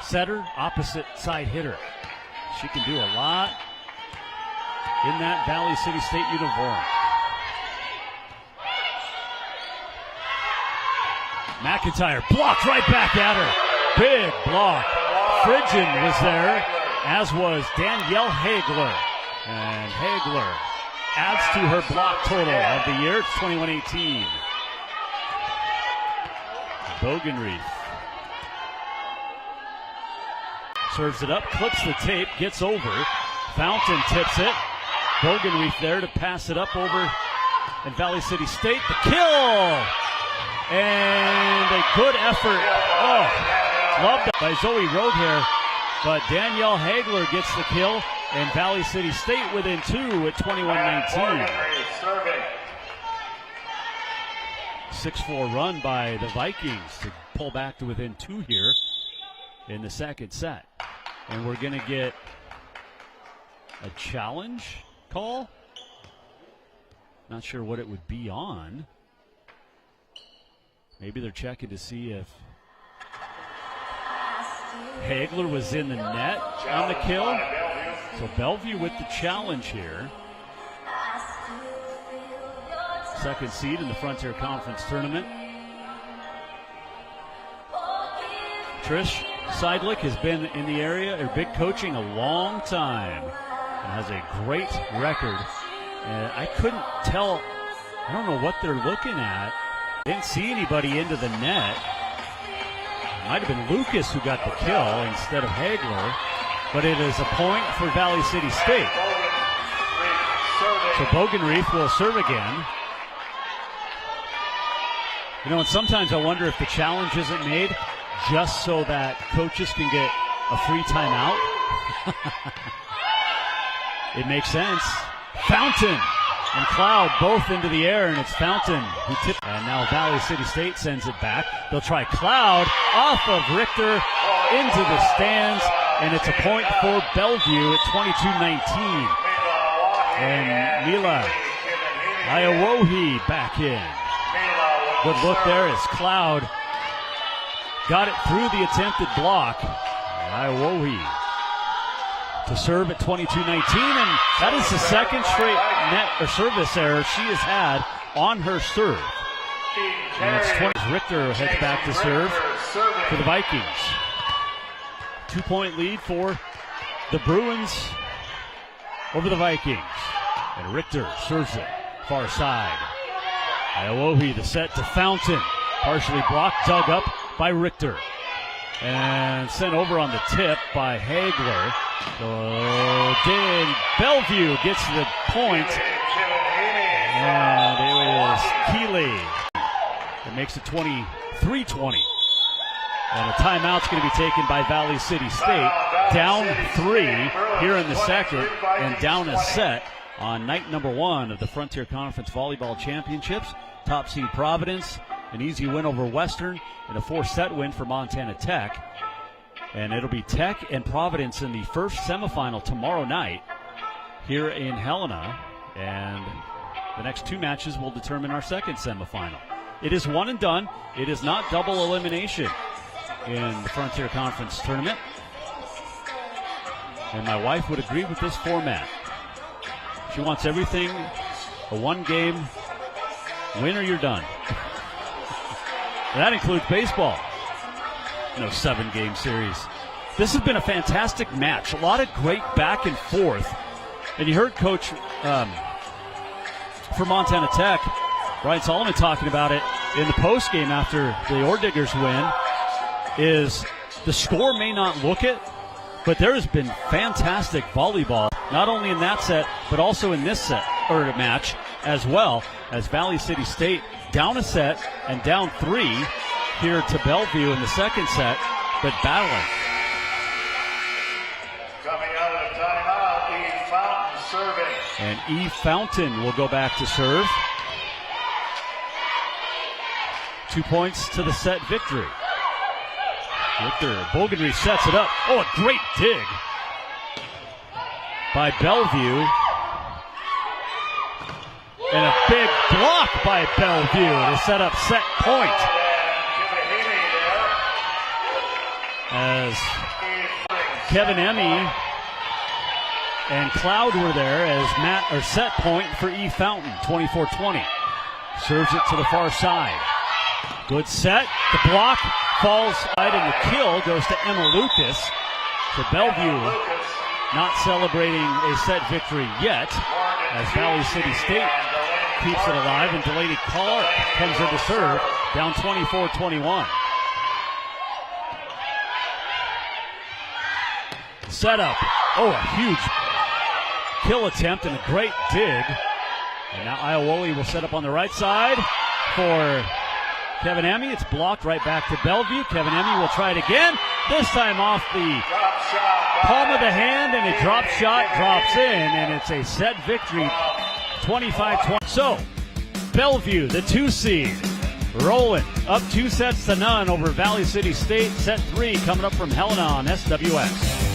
Setter, opposite side hitter. She can do a lot in that Valley City State uniform. McIntyre blocked right back at her. Big block. Frigid was there, as was Danielle Hagler. And Hagler adds to her block total of the year. It's 21-18. Bogenreef serves it up, clips the tape, gets over. Fountain tips it. Bogenreef there to pass it up over in Valley City State. The kill! And a good effort. Oh, loved it by Zoe Roadhair. But Danielle Hagler gets the kill, and Valley City State within 2 at 21-19. 6-4 run by the Vikings to pull back to within 2 here in the second set. And we're going to get a challenge call. Not sure what it would be on. Maybe they're checking to see if Hagler was in the net on the kill. So Bellevue with the challenge here. Second seed in the Frontier Conference tournament. Trish Seidlich has been in the area, or big coaching, a long time and has a great record. And I couldn't tell, I don't know what they're looking at. Didn't see anybody into the net. It might have been Lucas who got the kill instead of Hagler, but it is a point for Valley City State. So Bogenreef will serve again. You know, and sometimes I wonder if the challenge isn't made just so that coaches can get a free timeout. It makes sense. Fountain and Cloud both into the air, and it's Fountain who tipped. And now Valley City State sends it back. They'll try Cloud off of Richter into the stands, and it's a point for Bellevue at 22-19. And Mila Iowohi back in. Good look there as Cloud got it through the attempted block. Iowohi to serve at 22-19, and that is the second straight net or service error she has had on her serve. And it's 20. Richter heads back to serve for the Vikings. 2-point lead for the Bruins over the Vikings. And Richter serves it far side. Iowohi the set to Fountain, partially blocked, dug up by Richter, and sent over on the tip by Hagler. So Bellevue gets the point, and it was Keeley that makes it 23-20. And a timeout's going to be taken by Valley City State, down 3 here in the second, and down a set on night number 1 of the Frontier Conference Volleyball Championships. Top seed Providence, an easy win over Western, and a 4-set win for Montana Tech. And it'll be Tech and Providence in the first semifinal tomorrow night here in Helena. And the next 2 matches will determine our second semifinal. It is one and done. It is not double elimination in the Frontier Conference tournament. And my wife would agree with this format. She wants everything a 1-game win or you're done. That includes baseball. No 7-game series. This has been a fantastic match. A lot of great back and forth. And you heard Coach for Montana Tech, Brian Solomon, talking about it in the postgame after the Orediggers win, is the score may not look it, but there has been fantastic volleyball, not only in that set, but also in this set, or match, as well as Valley City State down a set and down 3 here to Bellevue in the second set, but battling.
Coming out of the timeout, E. Fountain serving.
And E. Fountain will go back to serve. 2 points to the set victory. Richter, Bogenreef sets it up. Oh, a great dig by Bellevue. And a big block by Bellevue to set up set point. As Kevin Emmy and Cloud were there as set point for E. Fountain, 24-20. Serves it to the far side. Good set. The block falls side, and the kill goes to Emma Lucas. So Bellevue not celebrating a set victory yet, as Valley City State keeps it alive, and Delaney Clark comes in to serve, down 24-21. Setup. Oh, a huge kill attempt and a great dig. And now Iowohi will set up on the right side for Kevin Emmy. It's blocked right back to Bellevue. Kevin Emmy will try it again. This time off the palm of the hand, and a drop shot drops in, and it's a set victory, 25-20. So, Bellevue, the 2 seed, rolling. Up 2-0 over Valley City State. Set 3 coming up from Helena on SWX.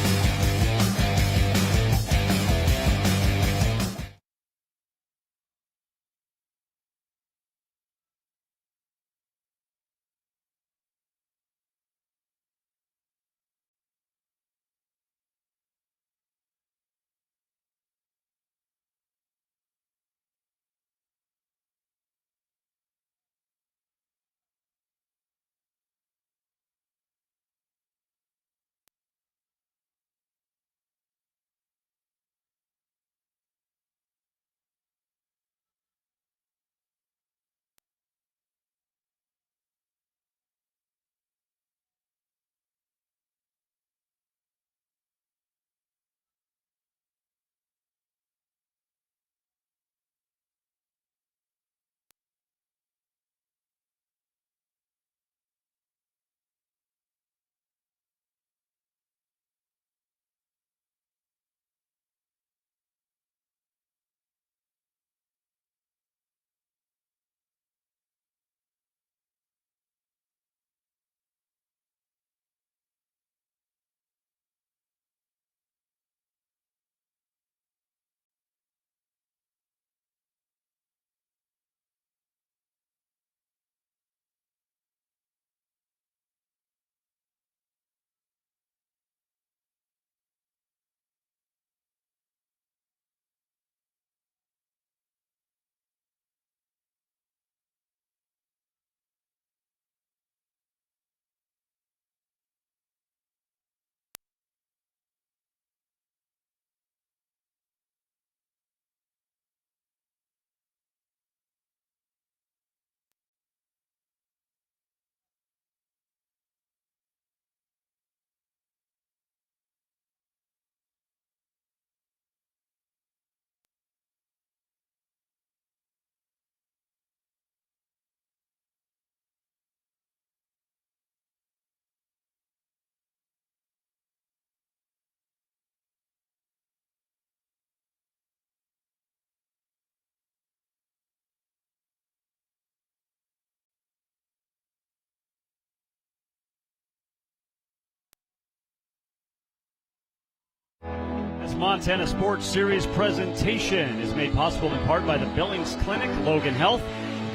This Montana Sports Series presentation is made possible in part by the Billings Clinic, Logan Health.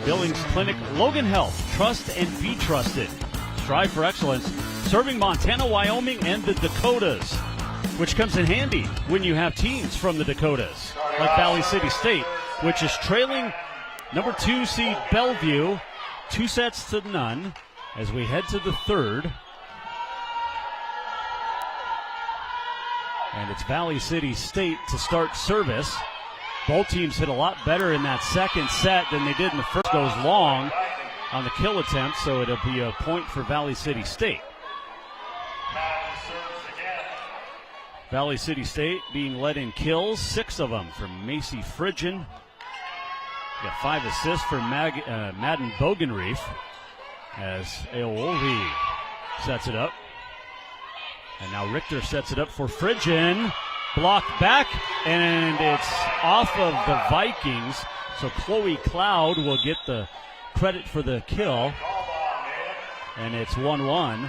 Billings Clinic, Logan Health. Trust and be trusted. Strive for excellence. Serving Montana, Wyoming, and the Dakotas, which comes in handy when you have teams from the Dakotas, like Valley City State, which is trailing number 2 seed Bellevue 2-0 as we head to the third. And it's Valley City State to start service. Both teams hit a lot better in that second set than they did in the first. Goes long on the kill attempt, so it'll be a point for Valley City State. Valley City State being led in kills, 6 of them from Macy Fridgen. Got 5 assists for Madden Bogenreef as Aowovi sets it up. And now Richter sets it up for Fridgen. Blocked back, and it's off of the Vikings. So Chloe Cloud will get the credit for the kill. And it's 1-1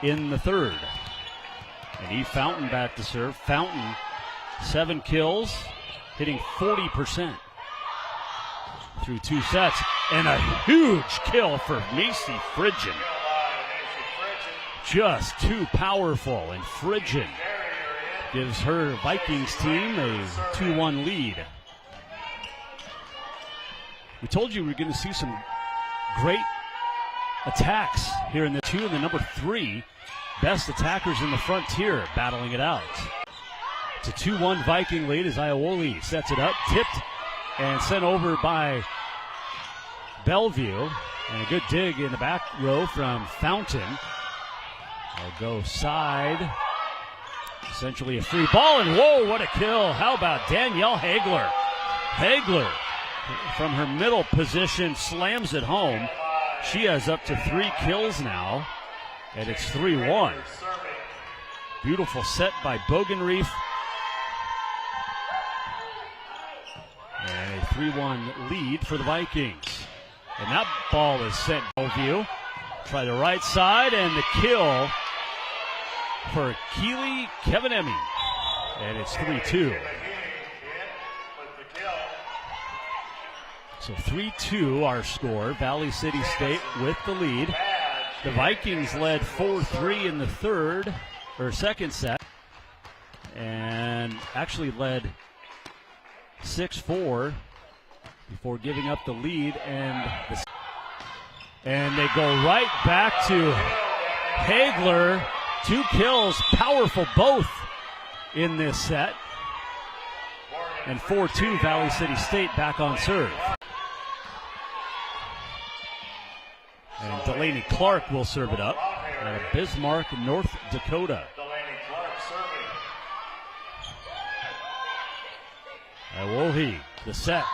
in the third. And Eve Fountain back to serve. Fountain, 7 kills, hitting 40% through 2 sets. And a huge kill for Macy Fridgen. Just too powerful, and Fridgen gives her Vikings team a 2-1 lead. We told you we were going to see some great attacks here in the 2 and the number 3 best attackers in the frontier battling it out. It's a 2-1 Viking lead as Iowoli sets it up, tipped and sent over by Bellevue. And a good dig in the back row from Fountain. They'll go side. Essentially a free ball, and whoa, what a kill. How about Danielle Hagler? Hagler, from her middle position, slams it home. She has up to 3 kills now, and it's 3-1. Beautiful set by Bogenreef. And a 3-1 lead for the Vikings. And that ball is sent Bellevue. Try the right side, and the kill for Keely Kevinemi. And it's 3-2. So 3-2 our score. Valley City State with the lead. The Vikings led 4-3 in the second set. And actually led 6-4 before giving up the lead. And they go right back to Hagler. 2 kills, powerful both in this set. And 4-2 Valley City State back on serve. And Delaney Clark will serve it up out of Bismarck, North Dakota. Awohi, the set.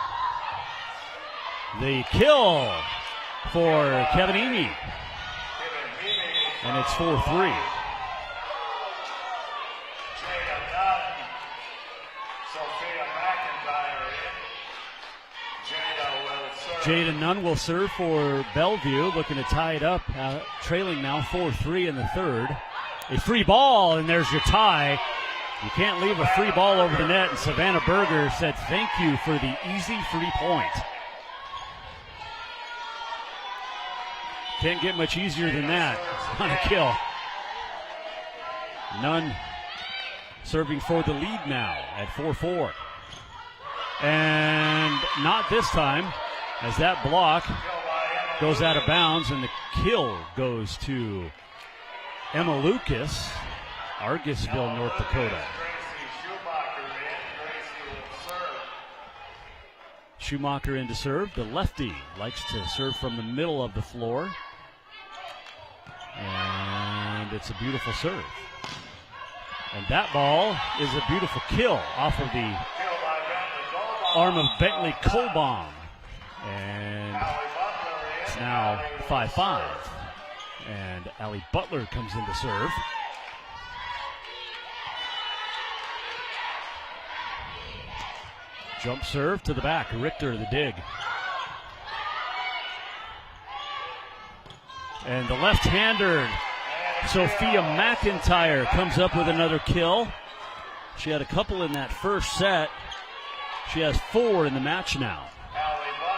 The kill for Kevinemi. And it's 4-3. Jada Nunn will serve for Bellevue, looking to tie it up, trailing now 4-3 in the third. A free ball, and there's your tie. You can't leave a free ball over the net, and Savannah Berger said thank you for the easy free point. Can't get much easier than that on a kill. Nunn serving for the lead now at 4-4. And not this time, as that block goes out of bounds, and the kill goes to Emma Lucas, Argusville, North Dakota. Schumacher in to serve. The lefty likes to serve from the middle of the floor. And it's a beautiful serve. And that ball is a beautiful kill off of the arm of Bentley Cobom. And it's now 5-5. And Allie Butler comes in to serve. Jump serve to the back. Richter the dig. And the left-hander, Sophia McIntyre, comes up with another kill. She had a couple in that first set. She has 4 in the match now.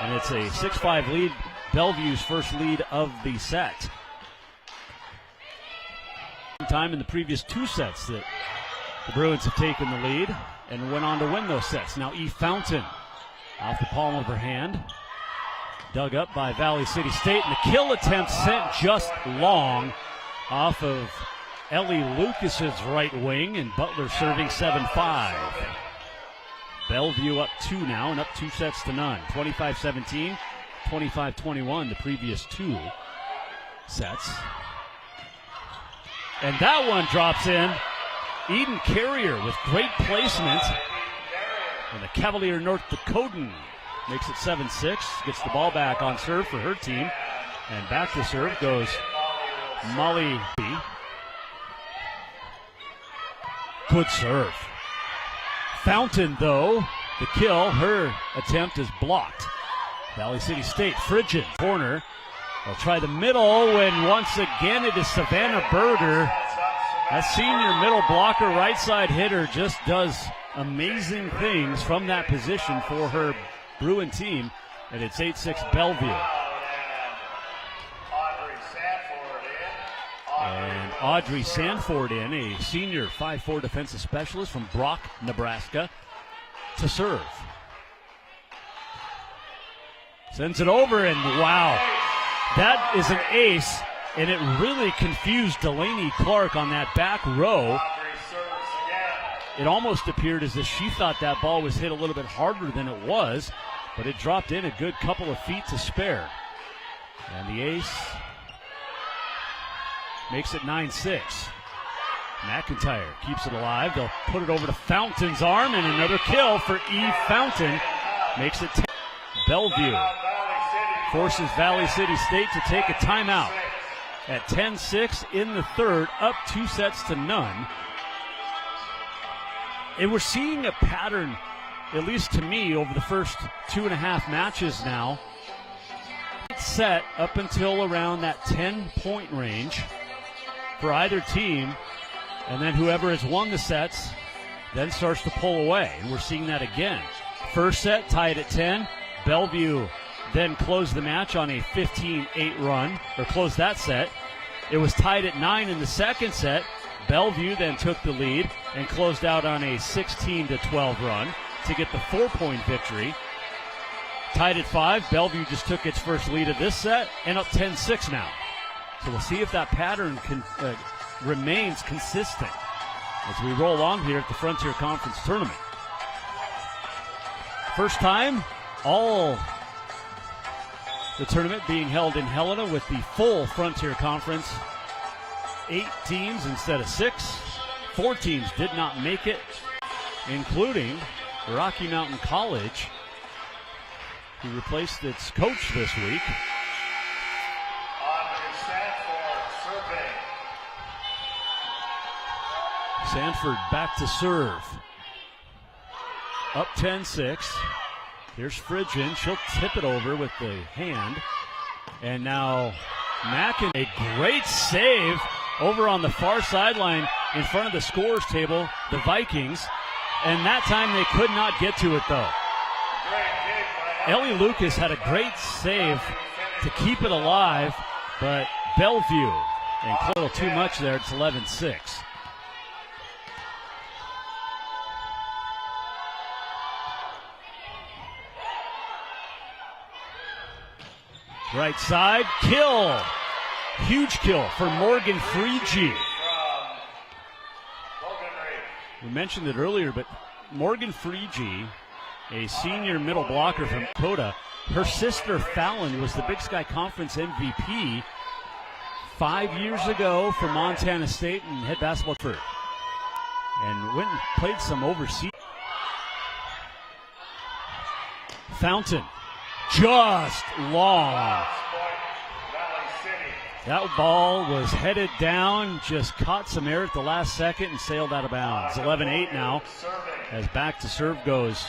And it's a 6-5 lead, Bellevue's first lead of the set. Time in the previous 2 sets that the Bruins have taken the lead and went on to win those sets. Now E. Fountain off the palm of her hand. Dug up by Valley City State, and the kill attempt sent just long off of Ellie Lucas's right wing, and Butler serving 7-5. Bellevue up 2 now, and up 2 sets to none. 25-17, 25-21 the previous 2 sets. And that one drops in. Eden Carrier with great placement. And the Cavalier North Dakotan makes it 7-6. Gets the ball back on serve for her team. And back to serve goes Molly B. Good serve. Fountain, though, the kill. Her attempt is blocked. Valley City State, frigid corner. They'll try the middle, and once again it is Savannah Berger. That senior middle blocker, right side hitter, just does amazing things from that position for her Bruin team. And it's 8-6 Bellevue. And Audrey Sanford in, a senior 5'4" defensive specialist from Brock, Nebraska, to serve. Sends it over, and wow, that is an ace, and it really confused Delaney Clark on that back row. It almost appeared as if she thought that ball was hit a little bit harder than it was, but it dropped in a good couple of feet to spare. And the ace makes it 9-6. McIntyre keeps it alive. They'll put it over to Fountain's arm, and another kill for E. Fountain makes it 10. Bellevue forces Valley City State to take a timeout at 10-6 in the third, up 2 sets to none. And we're seeing a pattern, at least to me, over the first 2.5 matches now. set up until around that 10-point range for either team, and then whoever has won the sets then starts to pull away, and we're seeing that again. First set tied at 10. Bellevue then closed the match on a 15-8 run, or closed that set. It was tied at 9 in the second set. Bellevue then took the lead and closed out on a 16-12 run to get the 4-point victory. Tied at 5, Bellevue just took its first lead of this set and up 10-6 now. So we'll see if that pattern remains consistent as we roll on here at the Frontier Conference Tournament. First time all the tournament being held in Helena with the full Frontier Conference. 8 teams instead of 6. 4 teams did not make it, including Rocky Mountain College, who replaced its coach this week. Sanford back to serve. Up 10-6. Here's Fridgen. She'll tip it over with the hand. And now Mackin, a great save over on the far sideline in front of the scorers table, the Vikings. And that time they could not get to it, though. Ellie Lucas had a great save to keep it alive, but Bellevue, and a little too much there, it's 11-6. Right side, kill. Huge kill for Morgan Freege. We mentioned it earlier, but Morgan Freege, a senior middle blocker from Dakota, her sister Fallon was the Big Sky Conference MVP 5 years ago for Montana State and head basketball for her. And went and played some overseas. Fountain. Just long. That ball was headed down, just caught some air at the last second and sailed out of bounds. 11-8 now, as back to serve goes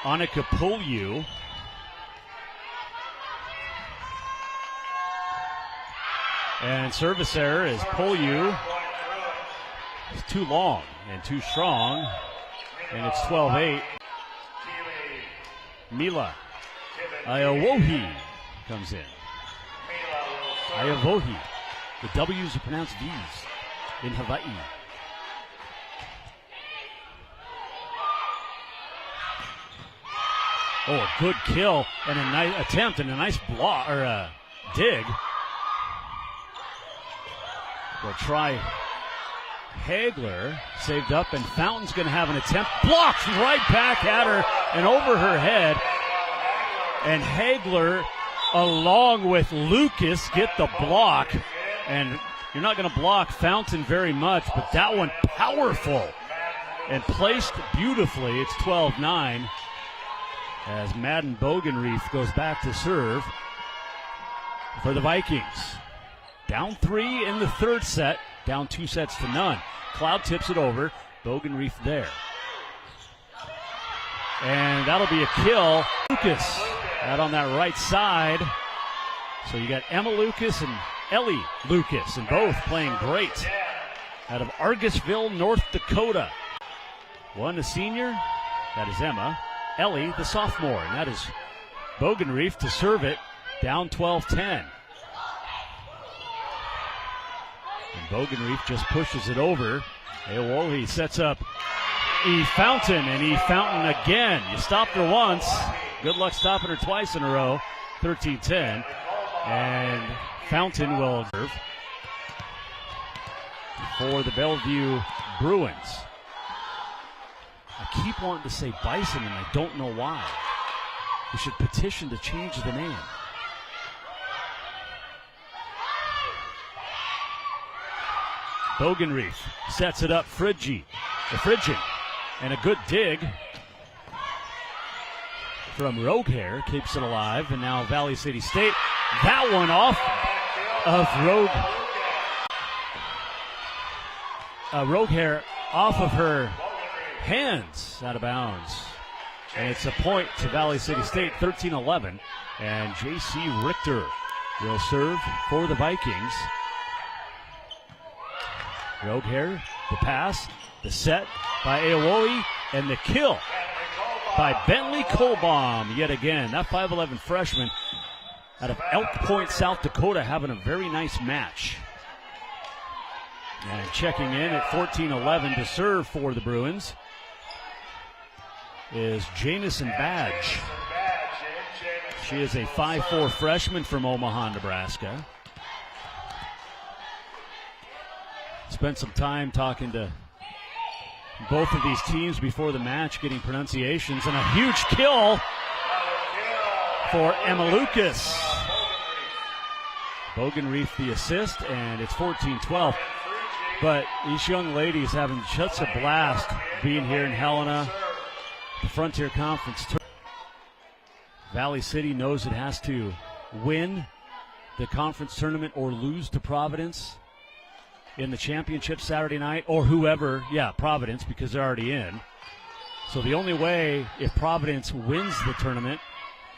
Annika Pulju. And service error is Pulju. It's too long and too strong, and it's 12-8. Mila Iowohi comes in. Iowohi. The W's are pronounced V's in Hawaii. Oh, a good kill and a nice attempt and a nice block or a dig. We'll try Hagler, saved up, and Fountain's going to have an attempt. Blocked right back at her and over her head. And Hagler, along with Lucas, get the block. And you're not going to block Fountain very much, but that one powerful and placed beautifully. It's 12-9 as Madden Bogenreef goes back to serve for the Vikings. Down 3 in the third set, down 2-0. Cloud tips it over. Bogenreef there. And that'll be a kill. Lucas out on that right side. So you got Emma Lucas and Ellie Lucas, and both playing great out of Argusville, North Dakota. One a senior, that is Emma. Ellie, the sophomore, and that is Bogenreef to serve it, down 12-10. And Bogenreef just pushes it over. He sets up E. Fountain, and E. Fountain again. You stopped her once. Good luck stopping her twice in a row. 13-10. And Fountain will serve for the Bellevue Bruins. I keep wanting to say Bison, and I don't know why. We should petition to change the name. Bogenreef sets it up. Friggen, and a good dig from Roguehair keeps it alive, and now Valley City State. That one off of Roguehair off of her hands, out of bounds. And it's a point to Valley City State, 13-11. And J.C. Richter will serve for the Vikings. Roguehair, the pass, the set by Aowoe, and the kill by Bentley Colbaum yet again. That 5'11 freshman out of Elk Point, South Dakota, having a very nice match. And checking in at 14-11 to serve for the Bruins is Jamison Badge. She is a 5'4 freshman from Omaha, Nebraska. Spent some time talking to both of these teams before the match, getting pronunciations, and a huge kill for Emma Lucas. Bogenreef the assist, and it's 14-12. But these young ladies having such a blast being here in Helena, the Frontier Conference. Valley City knows it has to win the conference tournament or lose to Providence in the championship Saturday night, or whoever, Providence, because they're already in. So the only way, if Providence wins the tournament,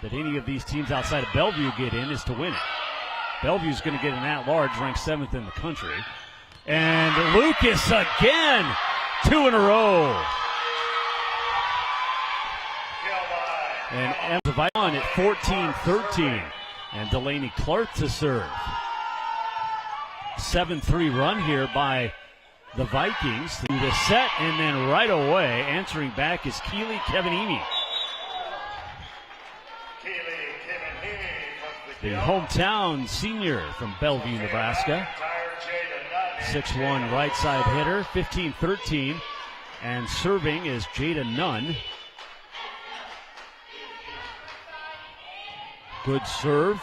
that any of these teams outside of Bellevue get in is to win it. Bellevue's going to get an at-large, ranked 7th in the country. And Lucas again, 2 in a row. And Emma on at 14-13. And Delaney Clark to serve. 7-3 run here by the Vikings through the set, and then right away answering back is Keely Kevinini. The hometown senior from Bellevue, Nebraska. 6'1" right side hitter, 15-13. And serving is Jada Nunn. Good serve.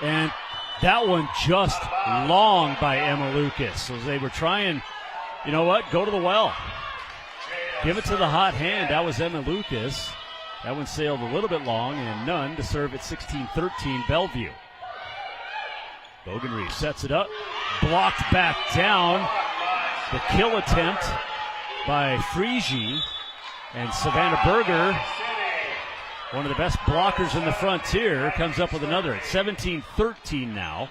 And that one just long by Emma Lucas. So they were trying, you know what, go to the well. Give it to the hot hand. That was Emma Lucas. That one sailed a little bit long, and Nunn to serve at 16-13 Bellevue. Bogenreef sets it up. Blocked back down. The kill attempt by Frigi. And Savannah Berger, one of the best blockers in the Frontier, comes up with another at 17-13 now.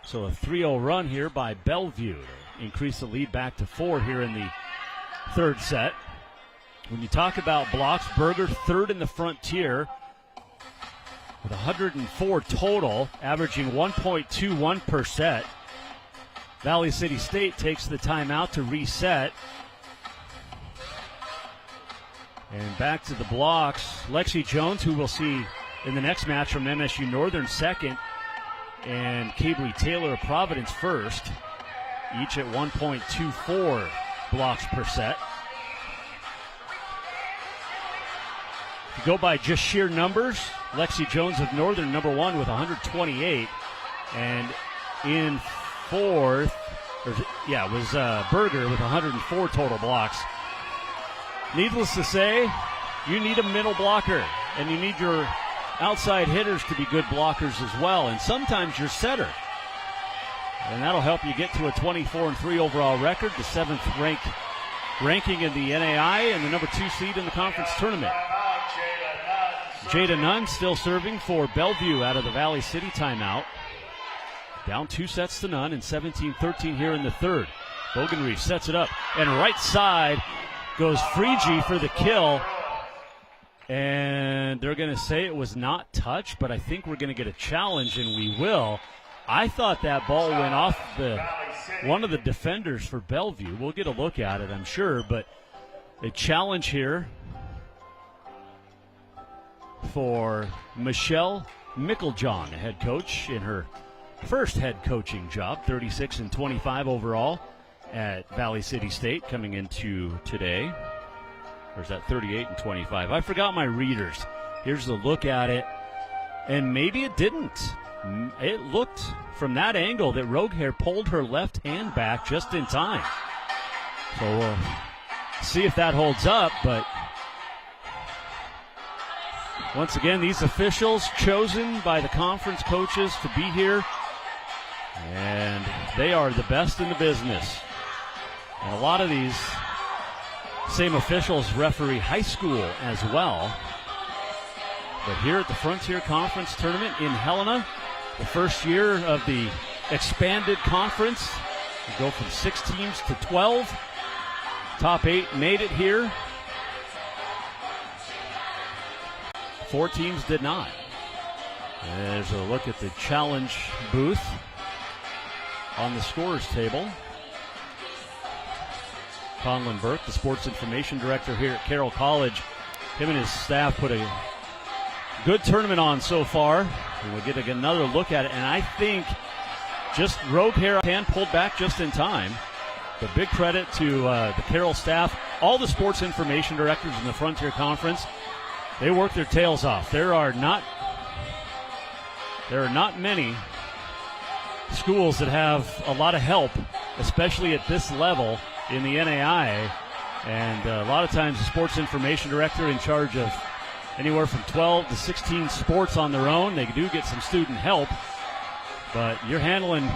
So a 3-0 run here by Bellevue to increase the lead back to 4 here in the third set. When you talk about blocks, Berger third in the Frontier with 104 total, averaging 1.21 per set. Valley City State takes the timeout to reset. And back to the blocks, Lexi Jones, who we'll see in the next match from MSU Northern, second, and Cabley Taylor of Providence first, each at 1.24 blocks per set. If you go by just sheer numbers, Lexi Jones of Northern, number 1 with 128, and in fourth, was Berger with 104 total blocks. Needless to say, you need a middle blocker, and you need your outside hitters to be good blockers as well, and sometimes your setter. And that'll help you get to a 24-3 overall record, the 7th ranking in the NAI, and the number 2 seed in the conference tournament. Jada Nunn still serving for Bellevue out of the Valley City timeout. Down 2 sets to none, and 17-13 here in the third. Bogenreef sets it up, and right side goes Frigi for the kill. And they're going to say it was not touched, but I think we're going to get a challenge, and we will. I thought that ball went off one of the defenders for Bellevue. We'll get a look at it, I'm sure, but a challenge here for Michelle Micklejohn, a head coach in her first head coaching job, 36-25 overall at Valley City State coming into today. Or is that 38-25? I forgot my readers. Here's the look at it. And maybe it didn't. It looked from that angle that Roguehair pulled her left hand back just in time. So we'll see if that holds up. But once again, these officials chosen by the conference coaches to be here. And they are the best in the business. And a lot of these same officials referee high school as well. But here at the Frontier Conference Tournament in Helena, the first year of the expanded conference, we go from 6 teams to 12. Top 8 made it here. 4 teams did not. There's a look at the challenge booth on the scorers table. Conlon Burke, the sports information director here at Carroll College, him and his staff put a good tournament on so far. And we'll get another look at it. And I think just Rogue Hair hand pulled back just in time. But big credit to the Carroll staff, all the sports information directors in the Frontier Conference. They work their tails off. There are not many schools that have a lot of help, especially at this level in the NAIA. And a lot of times the sports information director in charge of anywhere from 12 to 16 sports on their own. They do get some student help, but you're handling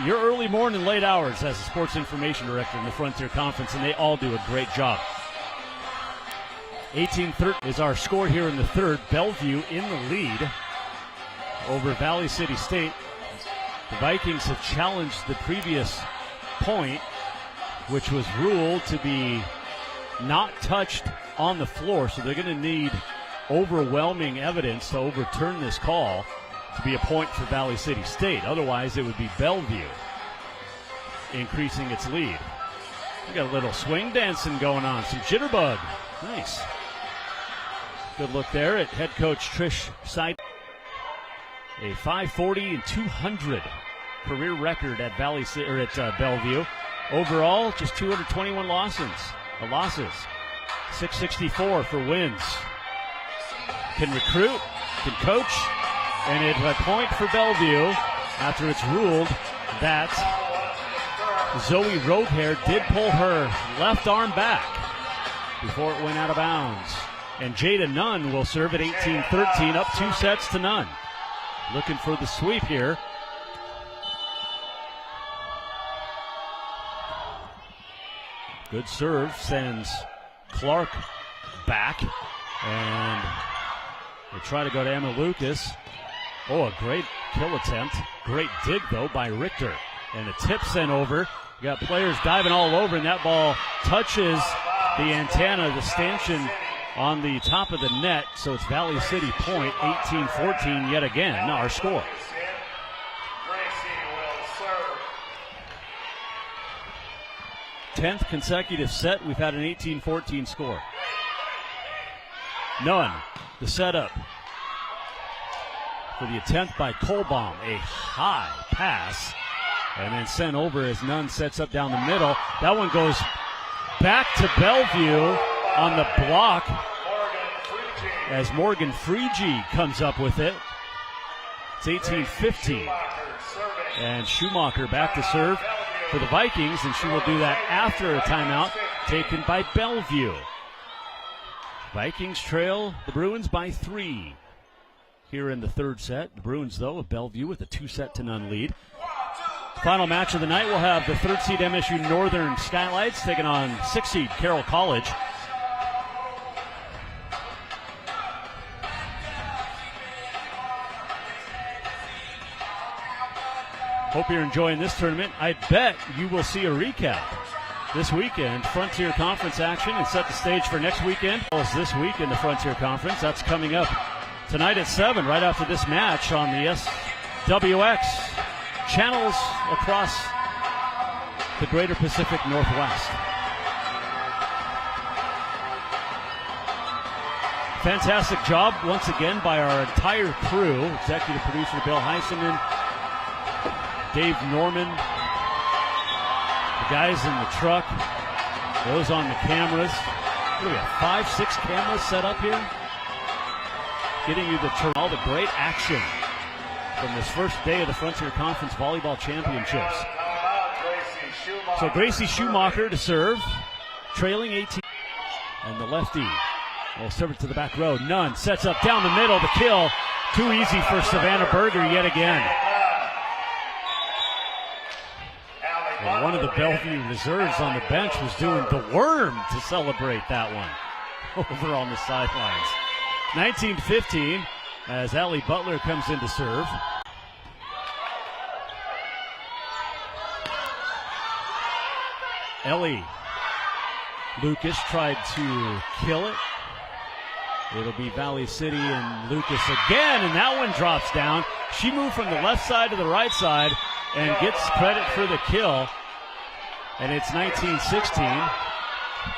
your early morning, late hours as a sports information director in the Frontier Conference, and they all do a great job. 18-13 is our score here in the third. Bellevue in the lead over Valley City State. The Vikings have challenged the previous point, which was ruled to be not touched on the floor, so they're going to need overwhelming evidence to overturn this call to be a point for Valley City State. Otherwise, it would be Bellevue increasing its lead. We got a little swing dancing going on, some jitterbug. Nice. Good look there at head coach Trish Seid. A 540 and 200 career record at Bellevue. Overall, just 221 losses. 664 for wins. Can recruit, can coach, and it's a point for Bellevue after it's ruled that Zoe Roadhair did pull her left arm back before it went out of bounds. And Jada Nunn will serve at 18-13, up 2-0. Looking for the sweep here. Good serve, sends Clark back, and they try to go to Emma Lucas. Oh, a great kill attempt. Great dig, though, by Richter. And a tip sent over. You got players diving all over, and that ball touches the antenna, the stanchion on the top of the net. So it's Valley City point, 18-14 yet again, our score. 10th consecutive set, we've had an 18-14 score. Nunn, the setup for the attempt by Kolbaum. A high pass, and then sent over as Nunn sets up down the middle. That one goes back to Bellevue on the block as Morgan Freege comes up with it. It's 18-15. And Schumacher back to serve for the Vikings, and she will do that after a timeout taken by Bellevue. Vikings trail the Bruins by 3 here in the third set. The Bruins, though, of Bellevue with a 2-0 lead. Final match of the night, we'll have the third seed MSU Northern Skylights taking on 6th seed Carroll College. Hope you're enjoying this tournament. I bet you will see a recap this weekend. Frontier Conference action and set the stage for next weekend. This week in the Frontier Conference. That's coming up tonight at 7, right after this match on the SWX channels across the greater Pacific Northwest. Fantastic job once again by our entire crew. Executive producer Bill Heiseman, Dave Norman, the guys in the truck, those on the cameras. What do we have, 5-6 cameras set up here? Getting you all the great action from this first day of the Frontier Conference Volleyball Championships. So Gracie Schumacher to serve, trailing 18. And the lefty will serve it to the back row. Nunn sets up down the middle, the kill. Too easy for Savannah Berger yet again. Well, one of the Bellevue reserves on the bench was doing the worm to celebrate that one over on the sidelines. 19-15 as Allie Butler comes in to serve. Ellie Lucas tried to kill it. It'll be Valley City and Lucas again, and that one drops down. She moved from the left side to the right side and gets credit for the kill. And it's 19-16.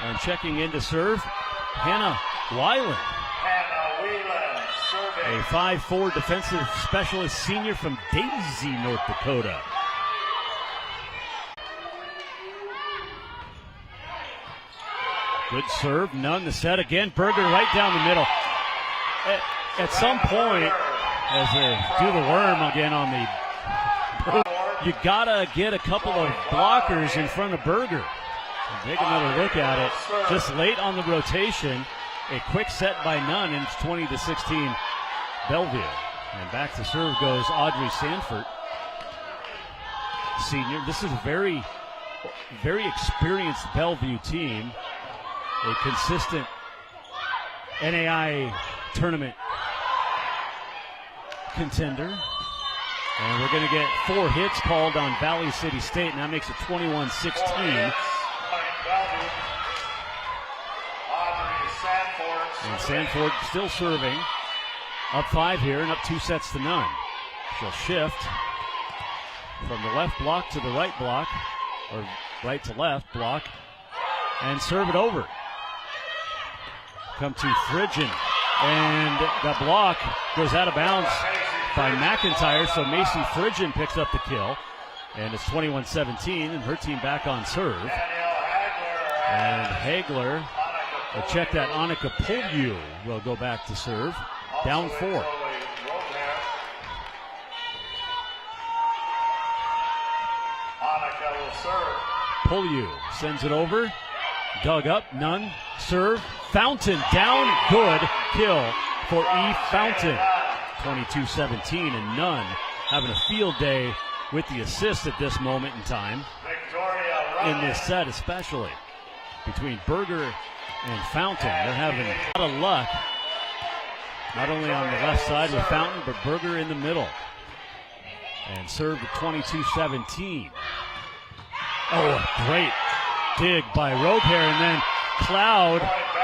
And checking in to serve, Hannah Weiland.
Hannah Whelan serving.
A 5'4" defensive specialist senior from Daisy, North Dakota. Good serve, none. The set again. Berger right down the middle. At some point, as they do the worm again on the, you gotta get a couple of blockers in front of Berger. Take another look at it. Just late on the rotation, a quick set by none, and it's 20-16 Bellevue. And back to serve goes Audrey Sanford, senior. This is a very, very experienced Bellevue team. A consistent NAI tournament contender. And we're going to get 4 hits called on Valley City State, and that makes it 21-16. And Sanford still serving. Up 5 here and up 2 sets to none. She'll shift from the left block to the right block, or right to left block, and serve it over. Come to Phrygian, and the block goes out of bounds by McIntyre, so Macy Phrygian picks up the kill, and it's 21-17, and her team back on serve. And Hagler, check that, Annika Polju will go back to serve, down 4. Polju sends it over, dug up, none, serve, Fountain down, good kill for E. Fountain. 22-17, and none having a field day with the assist at this moment in time. In this set especially. Between Berger and Fountain, they're having a lot of luck. Not only on the left side with Fountain, but Berger in the middle. And served at 22-17. Oh, a great dig by Ropehair, and then Cloud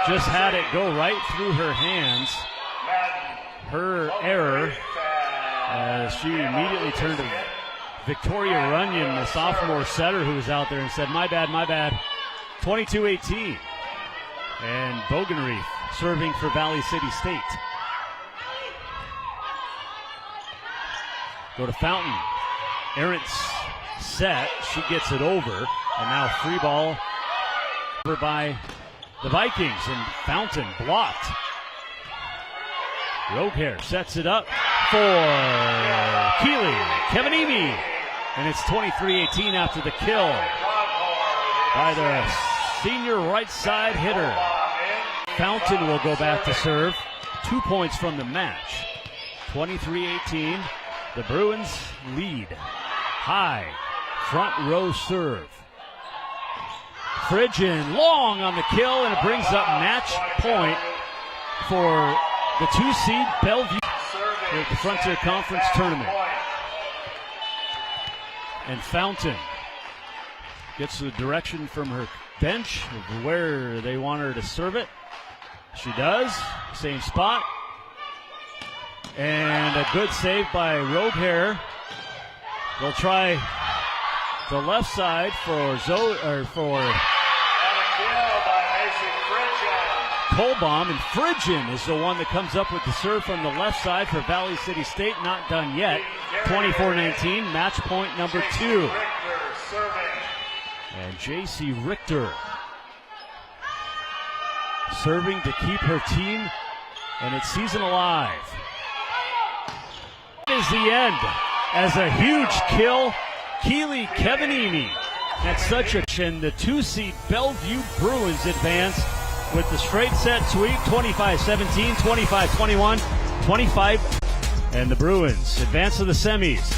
just had it go right through her hands. Her error, as she immediately turned to Victoria Runyon, the sophomore setter who was out there, and said, my bad. 22-18. And Bogenreef serving for Valley City State. Go to Fountain. Errant's set. She gets it over. And now free ball over by the Vikings. And Fountain blocked. Ropehair sets it up for Keeley Kevinimi. And it's 23-18 after the kill by the senior right side hitter. Fountain will go back to serve. 2 points from the match. 23-18. The Bruins lead. High front row serve. Phrygian long on the kill, and it brings up match point for the 2-seed Bellevue at the Frontier Conference Tournament. And Fountain gets the direction from her bench of where they want her to serve it. She does. Same spot. And a good save by Ropehair. They'll try the left side for Colbaum, and Phrygian is the one that comes up with the serve from the left side for Valley City State. Not done yet. 24-19, match point number 2. And J.C. Richter serving to keep her team and its season alive. That is the end as a huge kill. Keeley Kevinimi had such a chin. The 2-seed Bellevue Bruins advance with the straight set sweep, 25-17, 25-21, 25, and the Bruins advance to the semis.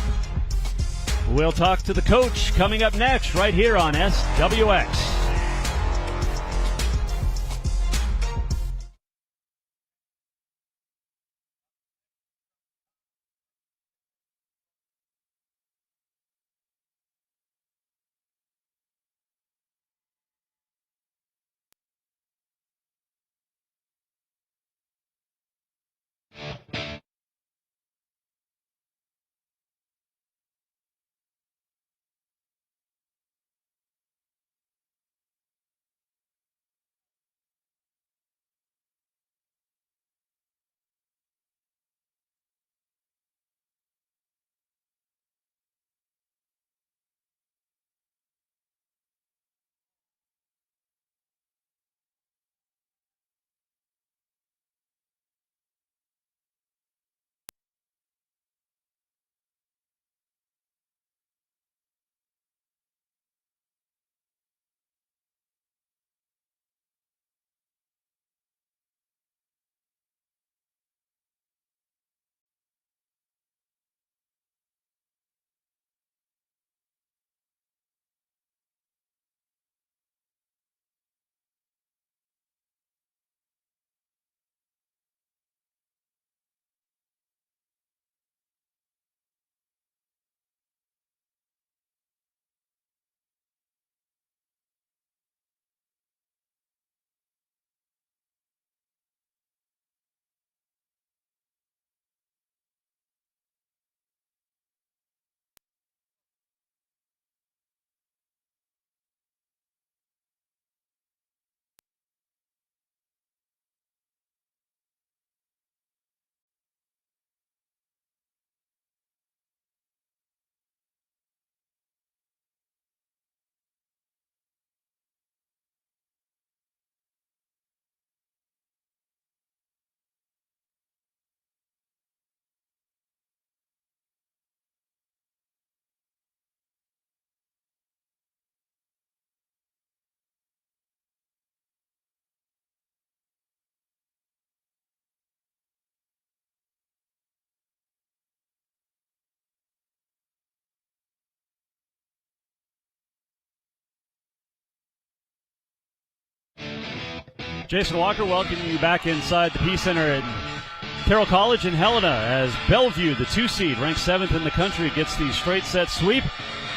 We'll talk to the coach coming up next right here on SWX. Jason Walker welcoming you back inside the Peace Center at Carroll College in Helena as Bellevue, the 2 seed, ranked 7th in the country, gets the straight set sweep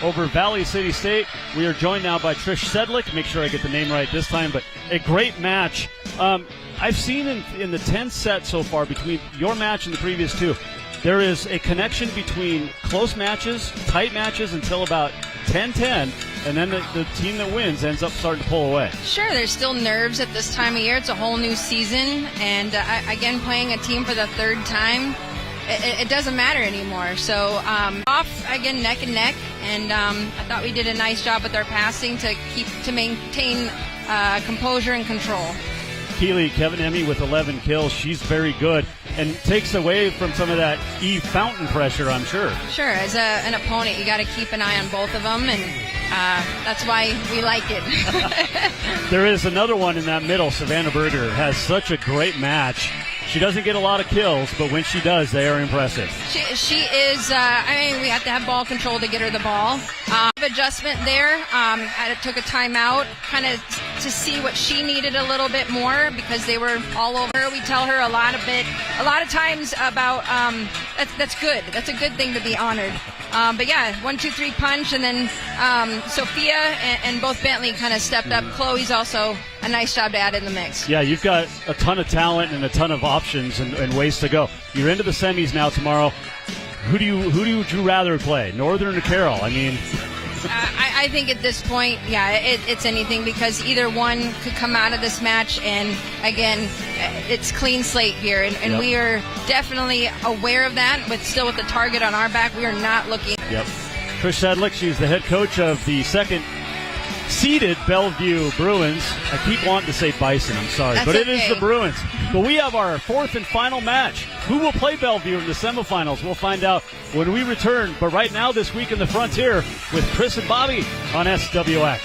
over Valley City State. We are joined now by Trish Sedlick. Make sure I get the name right this time, but a great match. I've seen in the 10th set so far between your match and the previous two, there is a connection between close matches, tight matches until about 10-10, and then the team that wins ends up starting to pull away.
Sure, there's still nerves at this time of year. It's a whole new season, and again, playing a team for the third time, it doesn't matter anymore. So off again, neck and neck, and I thought we did a nice job with our passing to maintain composure and control.
Keeley, Kevin Emmy with 11 kills. She's very good and takes away from some of that Eve Fountain pressure, I'm sure.
Sure, as an opponent, you got to keep an eye on both of them, and that's why we like it.
There is another one in that middle. Savannah Berger has such a great match. She doesn't get a lot of kills, but when she does, they are impressive.
She is, we have to have ball control to get her the ball. Adjustment there. I took a timeout kind of to see what she needed a little bit more because they were all over her. We tell her a lot of times about that's good. That's a good thing to be honored. But yeah, 1, 2, 3 punch, and then Sophia and both Bentley kind of stepped up. Chloe's also a nice job to add in the mix.
Yeah, you've got a ton of talent and a ton of options and ways to go. You're into the semis now tomorrow. Who do you rather play, Northern or Carroll? I mean,
I think at this point, yeah, it's anything because either one could come out of this match, and again, it's clean slate here, and yep. We are definitely aware of that, but still with the target on our back, we are not looking.
Yep. Trish Sedlick, she's the head coach of the second seeded Bellevue Bruins. I keep wanting to say Bison, I'm sorry,
That's
but it
okay.
is the Bruins. But we have our fourth and final match. Who will play Bellevue in the semifinals? We'll find out when we return. But right now, this week in the Frontier with Chris and Bobby on SWX.